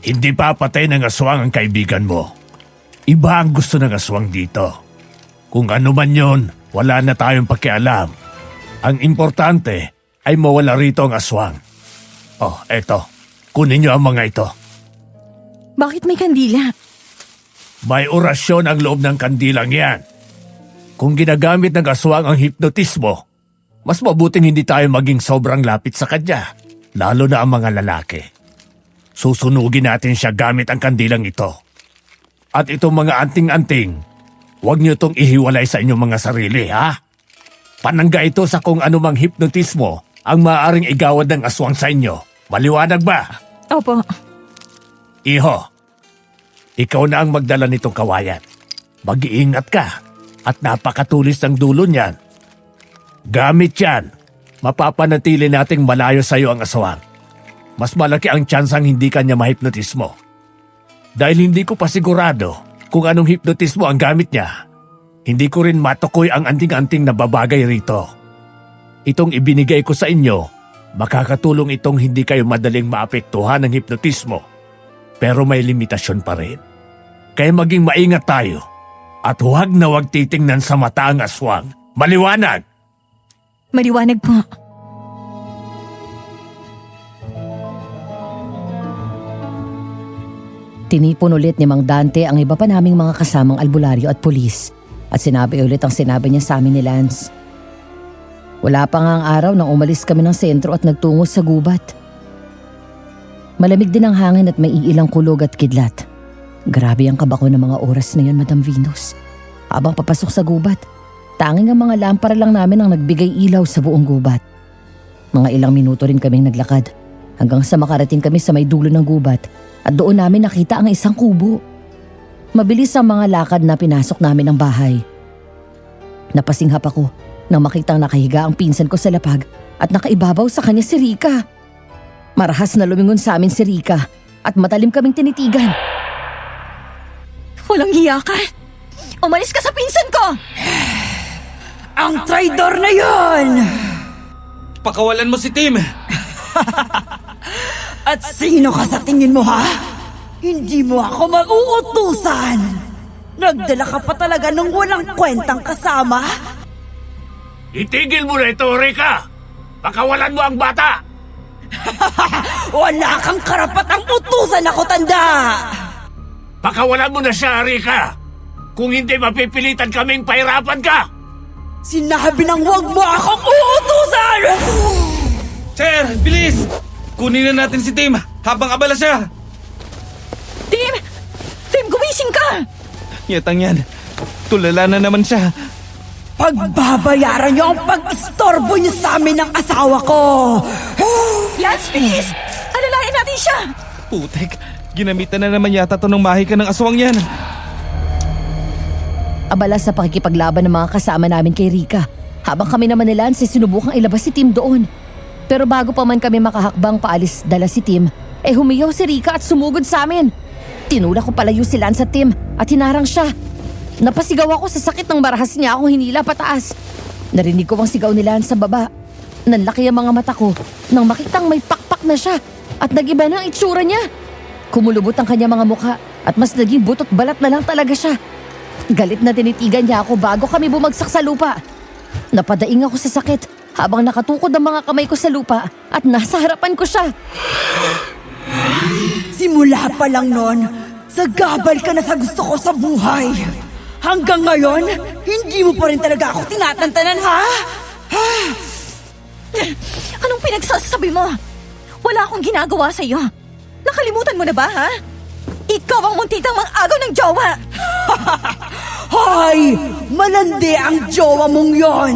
Hindi papatay ng aswang ang kaibigan mo. Iba ang gusto ng aswang dito. Kung ano man yon, wala na tayong pakialam. Ang importante ay mawala rito ang aswang. Oh, eto. Kunin niyo ang mga ito. Bakit may kandila? May orasyon ang loob ng kandilang yan. Kung ginagamit ng aswang ang hipnotismo, mas mabuting hindi tayo maging sobrang lapit sa kanya, lalo na ang mga lalaki. Susunugin natin siya gamit ang kandilang ito. At itong mga anting-anting, huwag niyo itong ihiwalay sa inyong mga sarili, ha? Panangga ito sa kung anumang hipnotismo ang maaaring igawad ng aswang sa inyo. Maliwanag ba? Opo. Iho, ikaw na ang magdala nitong kawayan. Mag-iingat ka at napakatulis ng dulo niyan. Gamit yan, mapapanatili nating malayo sa iyo ang aswang. Mas malaki ang tsansang hindi kanya mahipnotismo. Dahil hindi ko pa sigurado kung anong hipnotismo ang gamit niya, hindi ko rin matukoy ang anting-anting na babagay rito. Itong ibinigay ko sa inyo, makakatulong itong hindi kayo madaling maapektuhan ng hipnotismo. Pero may limitasyon pa rin. Kaya maging maingat tayo at huwag na huwag titingnan sa mata ang aswang. Maliwanag! Maliwanag po. Tinipon ulit ni Mang Dante ang iba pa naming mga kasamang albularyo at pulis at sinabi ulit ang sinabi niya sa amin ni Lance. Wala pa nga ang araw nang umalis kami ng sentro at nagtungo sa gubat. Malamig din ang hangin at may iilang kulog at kidlat. Grabe ang kaba ko ng mga oras na yun, Madam Venus. Habang papasok sa gubat, tanging ang mga lampara lang namin ang nagbigay ilaw sa buong gubat. Mga ilang minuto rin kaming naglakad hanggang sa makarating kami sa may dulo ng gubat at doon namin nakita ang isang kubo. Mabilis ang mga lakad na pinasok namin ang bahay. Napasinghap ako nang makitang nakahiga ang pinsan ko sa lapag at nakaibabaw sa kanya si Rika. Marahas na lumingon sa amin si Rika at matalim kaming tinitigan. Walang hiya ka. Umalis ka sa pinsan ko! ang traidor na yon! Pakawalan mo si Tim! At sino ka sa tingin mo, ha? Hindi mo ako mauutusan! Nagdala ka pa talaga ng walang kwentang kasama? Itigil mo na ito, Rika! Pakawalan mo ang bata! Wala kang karapatang utusan ako, tanda! Pakawalan mo na siya, Rika! Kung hindi, mapipilitan kaming pahirapan ka! Sinabi nang huwag mo akong uutusan! Sir, bilis! Kunin na natin si Tim habang abala siya! Tim! Tim, gumising ka! Yatang yan, tulala na naman siya. Pagbabayaran niyo ang pag-istorbo niyo sa amin ng asawa ko! Lance, bilis! Alalayan natin siya! Putek, ginamitan na naman yata to ng mahika ng aswang yan. Abala sa pakikipaglaban ng mga kasama namin kay Rika. Habang kami naman ni Lance sinubukang ilabas si Tim doon. Pero bago pa man kami makahakbang paalis dala si Tim, humiyaw si Rika at sumugod sa amin. Tinulak ko palayo si Lance at Tim at hinarang siya. Napasigaw ako sa sakit ng marahas niya akong hinila pataas. Narinig ko ang sigaw ni Lance sa baba. Nanlaki ang mga mata ko nang makitang may pakpak na siya at nagiba na ang itsura niya. Kumulubot ang kanya mga mukha at mas naging butot balat na lang talaga siya. Galit na tinitigan niya ako bago kami bumagsak sa lupa. Napadaing ako sa sakit habang nakatukod ang mga kamay ko sa lupa at nasa harapan ko siya. Simula pa lang nun, sagabal ka na sa gusto ko sa buhay. Hanggang ngayon, hindi mo pa rin talaga ako tinatantanan, ha? Anong pinagsasabi mo? Wala akong ginagawa sa iyo. Nakalimutan mo na ba, ha? Ikaw ang muntitang mang-agaw ng jowa. Hoy! Malandi ang jowa mong yon!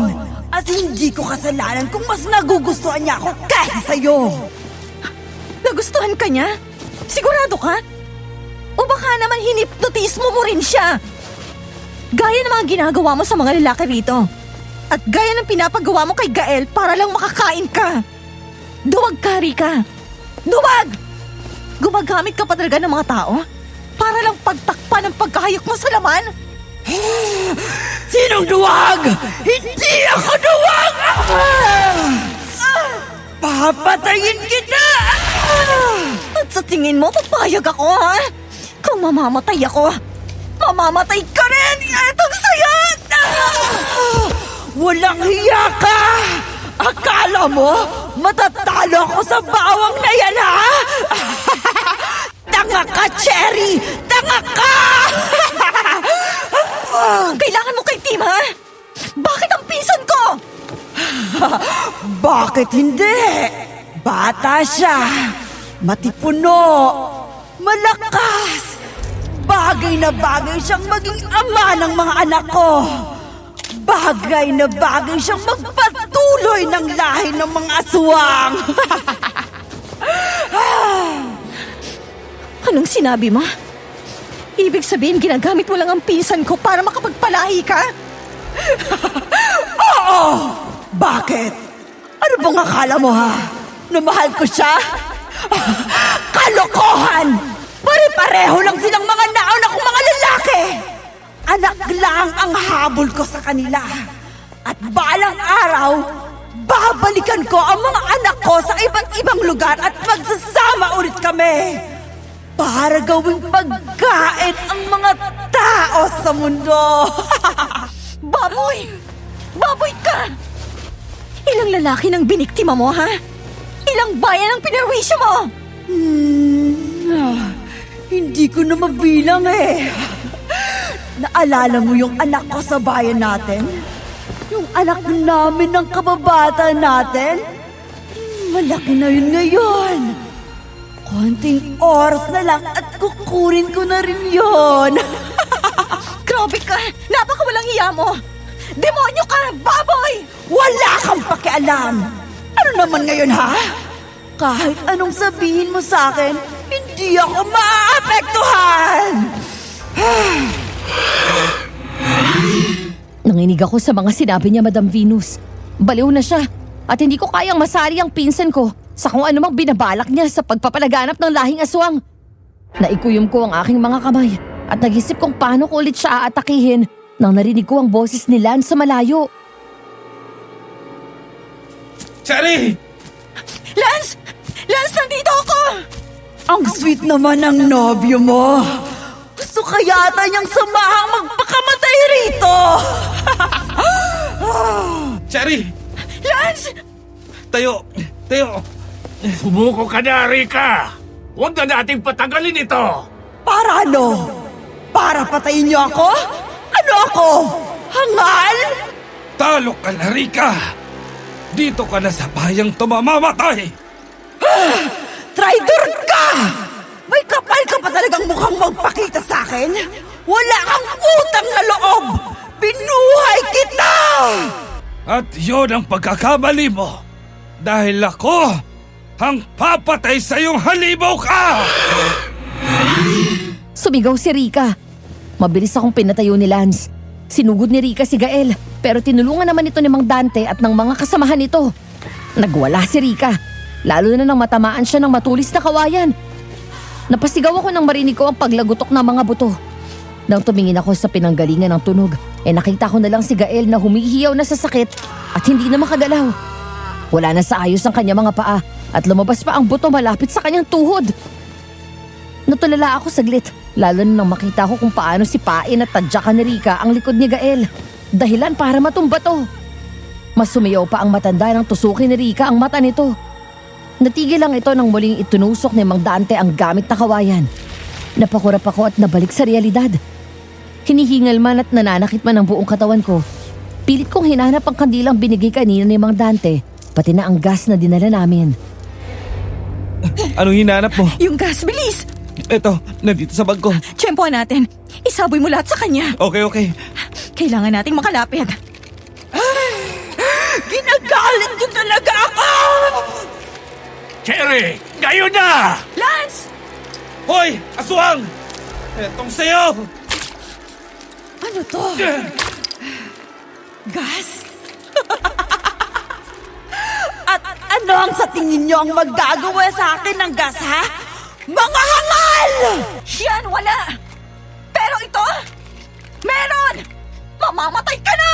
At hindi ko kasalanan kung mas nagugustuhan niya ako kaysa sa'yo! Nagustuhan ka niya? Sigurado ka? O baka naman hinipnotismo mo rin siya? Gaya ng mga ginagawa mo sa mga lalaki rito. At gaya ng pinapagawa mo kay Gael para lang makakain ka. Duwag ka, Rika. Duwag! Gumagamit ka pa talaga ng mga tao para lang pagtakpan ang pagkahayok mo sa laman? Sinong duwag? Hindi ako duwag! Papatayin kita! At sa tingin mo, papayag ako, ha? Kung mamamatay ako, mamamatay ka rin! Etong saya! Walang hiya ka! Akala mo, matatalo ako sa bawang na yan, ha? Tanga ka, Cherry! Tanga ka! Kailangan mo kay Tim, ha? Bakit ang pinsan ko? Bakit hindi? Bata siya. Matipuno. Malakas. Bagay na bagay siyang maging ama ng mga anak ko. Bagay na bagay siyang magpatuloy ng lahi ng mga aswang. Anong sinabi mo? Ibig sabihin, ginagamit mo lang ang pinsan ko para makapagpalahi ka? Oo! Bakit? Ano bang akala mo, ha? Na mahal ko siya? Kalokohan! Pare-pareho lang silang mga nauna kong mga lalaki! Anak lang ang habol ko sa kanila. At balang araw, babalikan ko ang mga anak ko sa iba't ibang lugar at magsasama ulit kami. Para gawing pagkain ang mga tao sa mundo. Baboy! Baboy ka! Ilang lalaki nang biniktima mo, ha? Ilang bayan ang pinarwisyo mo? Hindi ko na mabilang eh. Naalala mo yung anak ko sa bayan natin? Yung anak namin ng kababata natin? Malaki na yun ngayon. Konting oras na lang at kukunin ko na rin yun. Grabe ka! Napakawalang hiya mo! Demonyo ka! Baboy! Wala kang pakialam! Ano naman ngayon, ha? Kahit anong sabihin mo sa akin, hindi ako maaapektuhan! Nanginig ako sa mga sinabi niya, Madam Venus. Baliw na siya at hindi ko kayang masari ang pinsan ko sa kung anumang binabalak niya sa pagpapalaganap ng lahing aswang. Naikuyom ko ang aking mga kamay at nag-isip kung paano ko ulit siya aatakihin nang narinig ko ang boses ni Lance sa malayo. Cherry! Lance! Lance, nandito ako! Ang sweet naman ng nobyo mo. Gusto ka yata niyang samahang magpakamatay rito. Cherry! Lance! Tayo! Tayo! Sumuko ka na, Rika! Huwag na nating patagalin ito! Para ano? Para patayin niyo ako? Ano ako? Hangal? Talo ka na, Rika! Dito ka na sa bayang tumamamatay! Traitor ka! May kapal ka pa talagang mukhang magpakita sa akin? Wala kang utang na loob! Binuhay kita! At yun ang pagkakamali mo! Dahil ako ang papatay sa iyong halimaw ka! Sumigaw si Rika. Mabilis akong pinatayo ni Lance. Sinugod ni Rika si Gael, pero tinulungan naman ito ni Mang Dante at ng mga kasamahan nito. Nagwala si Rika, lalo na nang matamaan siya ng matulis na kawayan. Napasigaw ako nang marinig ko ang paglagutok ng mga buto. Nang tumingin ako sa pinanggalingan ng tunog, nakita ko na lang si Gael na humihiyaw na sa sakit at hindi na makagalaw. Wala na sa ayos ang kanyang mga paa at lumabas pa ang buto malapit sa kanyang tuhod. Natulala ako saglit, lalo na nang makita ko kung paano si Pain at tadyakan ni Rika ang likod ni Gael. Dahilan para matumba to. Mas sumiyaw pa ang matanda nang tusukin ni Rika ang mata nito. Natigil lang ito nang muling itunusok ni Mang Dante ang gamit na kawayan. Napakurap ako at nabalik sa realidad. Hinihingal man at nananakit man ang buong katawan ko. Pilit kong hinanap ang kandilang binigay kanina ni Mang Dante, pati na ang gas na dinala namin. Anong hinanap mo? Yung gas, bilis! Eto, nandito sa bag ko. Tiyempohan natin. Isaboy mo lahat sa kanya. Okay. Kailangan nating makalapit. Ginagalit niyo talaga ako! Cherry! Ngayon na! Lance! Hoy! Aswang! Etong sayo! Ano to? Gas? At ano ang sa tingin niyo ang magagawa sa akin ng gas, ha? Mga hangal! Yan, wala! Pero ito, meron! Mamamatay ka na!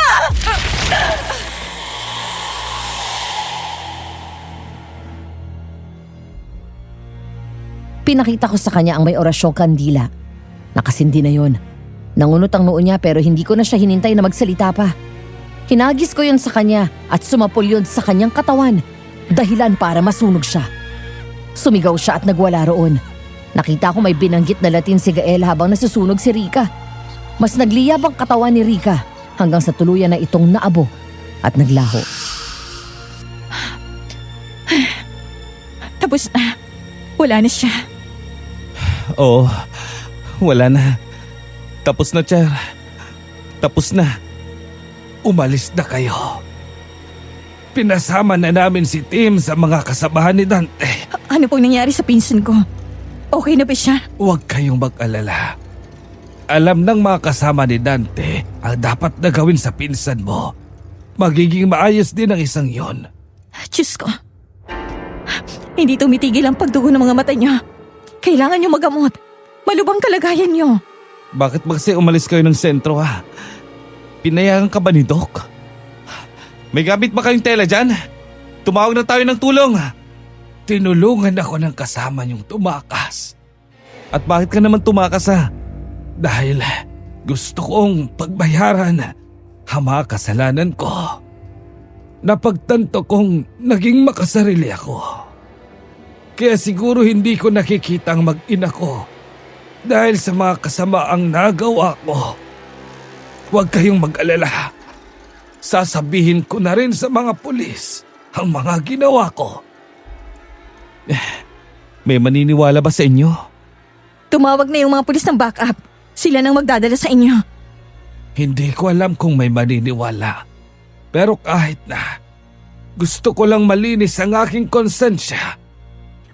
Pinakita ko sa kanya ang may orasyong kandila. Nakasindi na yon. Nangunot ang noo niya pero hindi ko na siya hinintay na magsalita pa. Hinagis ko yon sa kanya at sumapol yon sa kanyang katawan. Dahilan para masunog siya. Sumigaw siya at nagwala roon. Nakita ko may binanggit na Latin si Gael habang nasusunog si Rika. Mas nagliyab ang katawan ni Rika hanggang sa tuluyan na itong naabo at naglaho. Tapos na. Wala na siya. Oo, wala na. Tapos na, Cher. Tapos na. Umalis na kayo. Pinasama na namin si Tim sa mga kasabahan ni Dante. Ano pong nangyari sa pinsan ko? Okay na ba siya? Huwag kayong mag-alala. Alam ng mga kasama ni Dante ang dapat na gawin sa pinsan mo. Magiging maayos din ang isang yon. Diyos ko. Hindi tumitigil ang pagdugo ng mga mata niya. Kailangan niyo magamot. Malubang kalagayan niyo. Bakit ba kasi umalis kayo ng sentro ha? Pinayagan ka ba ni Doc? May gamit ba kayong tela dyan? Tumawag na tayo ng tulong. Tinulungan ako ng kasama niyong tumakas. At bakit ka naman tumakas ha? Dahil gusto kong pagbayaran ang mga kasalanan ko. Napagtanto kong naging makasarili ako. Kaya siguro hindi ko nakikita ang mag-ina ko dahil sa mga kasamaang nagawa ko. Huwag kayong mag-alala. Sasabihin ko na rin sa mga pulis ang mga ginawa ko. May maniniwala ba sa inyo? Tumawag na yung mga pulis ng backup. Sila nang magdadala sa inyo. Hindi ko alam kung may maniniwala. Pero kahit na, gusto ko lang malinis ang aking konsensya.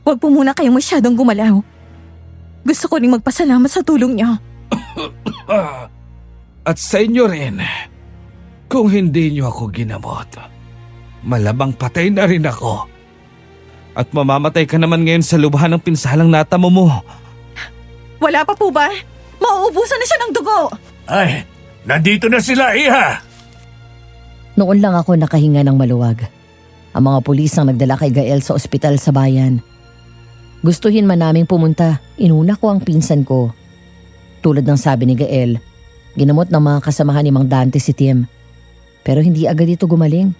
Huwag po muna kayong masyadong gumalaw. Gusto ko rin magpasalamat sa tulong niyo. At sa inyo rin, kung hindi niyo ako ginamot, malamang patay na rin ako. At mamamatay ka naman ngayon sa lubhan ng pinsalang natamo mo. Wala pa po ba? Mauubusan na siya ng dugo. Ay, nandito na sila, Iha! Noon lang ako nakahinga ng maluwag. Ang mga pulis ang nagdala kay Gael sa ospital sa bayan. Gustuhin man naming pumunta, inuna ko ang pinsan ko. Tulad ng sabi ni Gael, ginamot ng mga kasamahan ni Mang Dante si Tim. Pero hindi agad ito gumaling.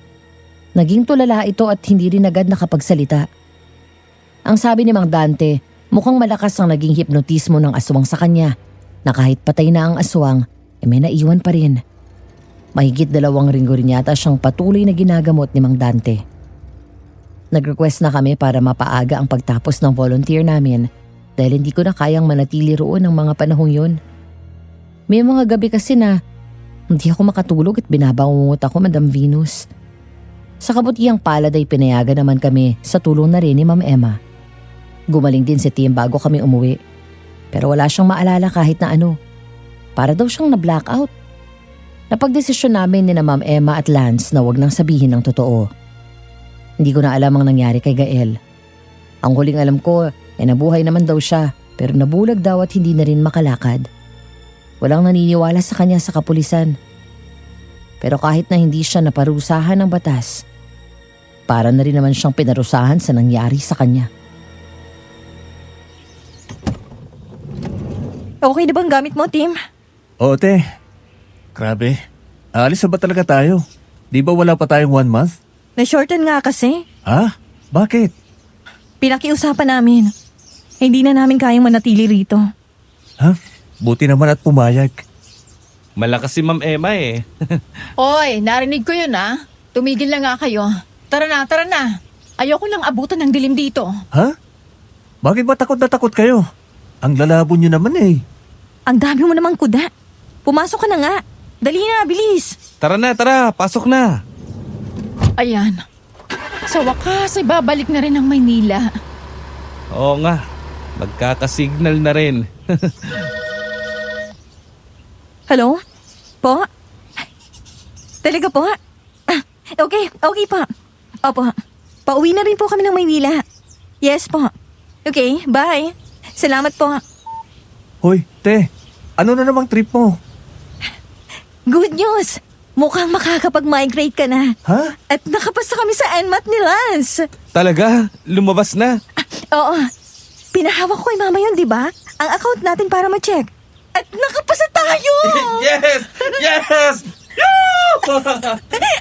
Naging tulala ito at hindi rin agad nakapagsalita. Ang sabi ni Mang Dante, mukhang malakas ang naging hipnotismo ng aswang sa kanya na kahit patay na ang aswang, may naiwan pa rin. Mahigit 2 linggo rin yata siyang patuloy na ginagamot ni Mang Dante. Nag-request na kami para mapaaga ang pagtapos ng volunteer namin dahil hindi ko na kayang manatili roon ng mga panahong yun. May mga gabi kasi na hindi ako makatulog at binabangungot ako, Madam Venus. Sa kabutihang palad ay pinayagan naman kami sa tulong na rin ni Ma'am Emma. Gumaling din si Tim bago kami umuwi. Pero wala siyang maalala kahit na ano. Para daw siyang na-blackout. Napagdesisyon namin ni na Ma'am Emma at Lance na wag nang sabihin ng totoo. Hindi ko na alam ang nangyari kay Gael. Ang huling alam ko, nabuhay naman daw siya pero nabulag daw at hindi na rin makalakad. Walang naniniwala sa kanya sa kapulisan. Pero kahit na hindi siya naparusahan ng batas, para na rin naman siyang pinarusahan sa nangyari sa kanya. Okay na bang gamit mo, Tim? Oo, te. Grabe. Aalis na ba talaga tayo? Di ba wala pa tayong 1 month? Na-shorten nga kasi. Ha? Bakit? Pinakiusapan namin. Hindi na namin kayang manatili rito. Ha? Buti naman at pumayag. Malakas si Ma'am Emma eh. Oy, narinig ko yun ah. Tumigil na nga kayo. Tara na, tara na. Ayoko lang abutan ng dilim dito. Ha? Bakit ba takot na takot kayo? Ang lalabo nyo naman eh. Ang dami mo namang kuda. Pumasok ka na nga. Dali na, bilis. Tara na, tara, pasok na. Ayan. Sa wakas ay babalik na rin ang Maynila. Oo nga, magkakasignal na rin. Hello? Po? Talaga po? Okay po. Opo. Pauwi na rin po kami ng Maynila. Yes po. Okay, bye. Salamat po. Hoy, te. Ano na namang trip mo? Good news! Mukhang makakapag-migrate ka na. Ha? At nakapasa kami sa NMAT ni Lance. Talaga? Lumabas na? Oo. Pinahawak ko kay mama yun, di ba? Ang account natin para ma-check. At nakapasa tayo! Yes! Yes!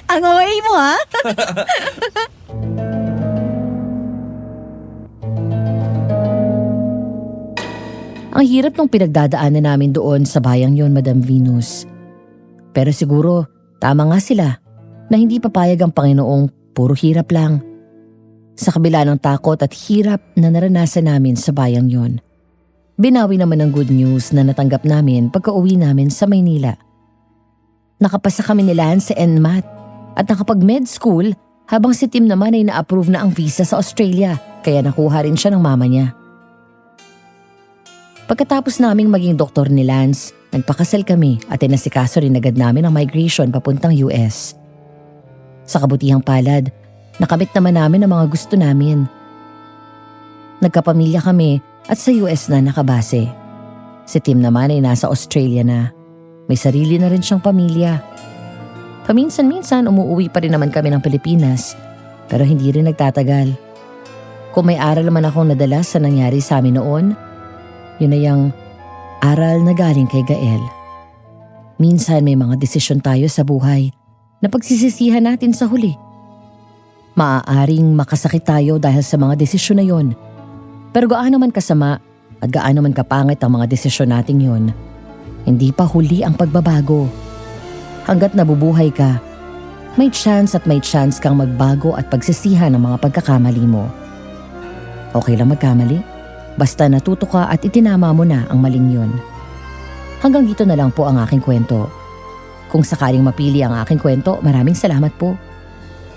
Ang away mo, ha? Ang hirap ng pinagdadaanan namin doon sa bayang yon, Madam Venus. Pero siguro, tama nga sila na hindi papayag ang Panginoong puro hirap lang. Sa kabila ng takot at hirap na naranasan namin sa bayang yon, binawi naman ang good news na natanggap namin pagka-uwi namin sa Maynila. Nakapasa kami ni Lance sa NMAT at nakapag-med school habang si Tim naman ay na-approve na ang visa sa Australia kaya nakuha rin siya ng mama niya. Pagkatapos naming maging doktor ni Lance, nagpakasal kami at inasikaso rin agad namin ang migration papuntang US. Sa kabutihang palad, nakamit naman namin ang mga gusto namin. Nagkapamilya kami at sa US na nakabase. Si Tim naman ay nasa Australia na. May sarili na rin siyang pamilya. Paminsan-minsan umuuwi pa rin naman kami ng Pilipinas pero hindi rin nagtatagal. Kung may aral naman akong nadala sa nangyari sa amin noon, yun ay ang aral na galing kay Gael. Minsan may mga desisyon tayo sa buhay na pagsisisihan natin sa huli. Maaaring makasakit tayo dahil sa mga desisyon na yon. Pero gaano man kasama at gaano man kapangit ang mga desisyon natin yon, hindi pa huli ang pagbabago. Hanggat nabubuhay ka, may chance kang magbago at pagsisihan ng mga pagkakamali mo. Okay lang magkamali. Basta natuto ka at itinama mo na ang maling yun. Hanggang dito na lang po ang aking kwento. Kung sakaling mapili ang aking kwento, maraming salamat po.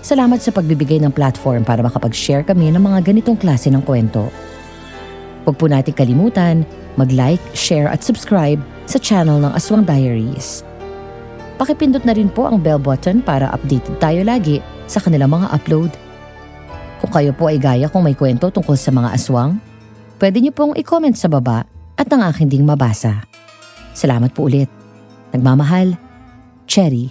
Salamat sa pagbibigay ng platform para makapag-share kami ng mga ganitong klase ng kwento. Huwag po natin kalimutan mag-like, share at subscribe sa channel ng Aswang Diaries. Pakipindot na rin po ang bell button para updated tayo lagi sa kanilang mga upload. Kung kayo po ay gaya kung may kwento tungkol sa mga aswang, pwede niyo pong i-comment sa baba at ang akin ding mabasa. Salamat po ulit. Nagmamahal, Cherry.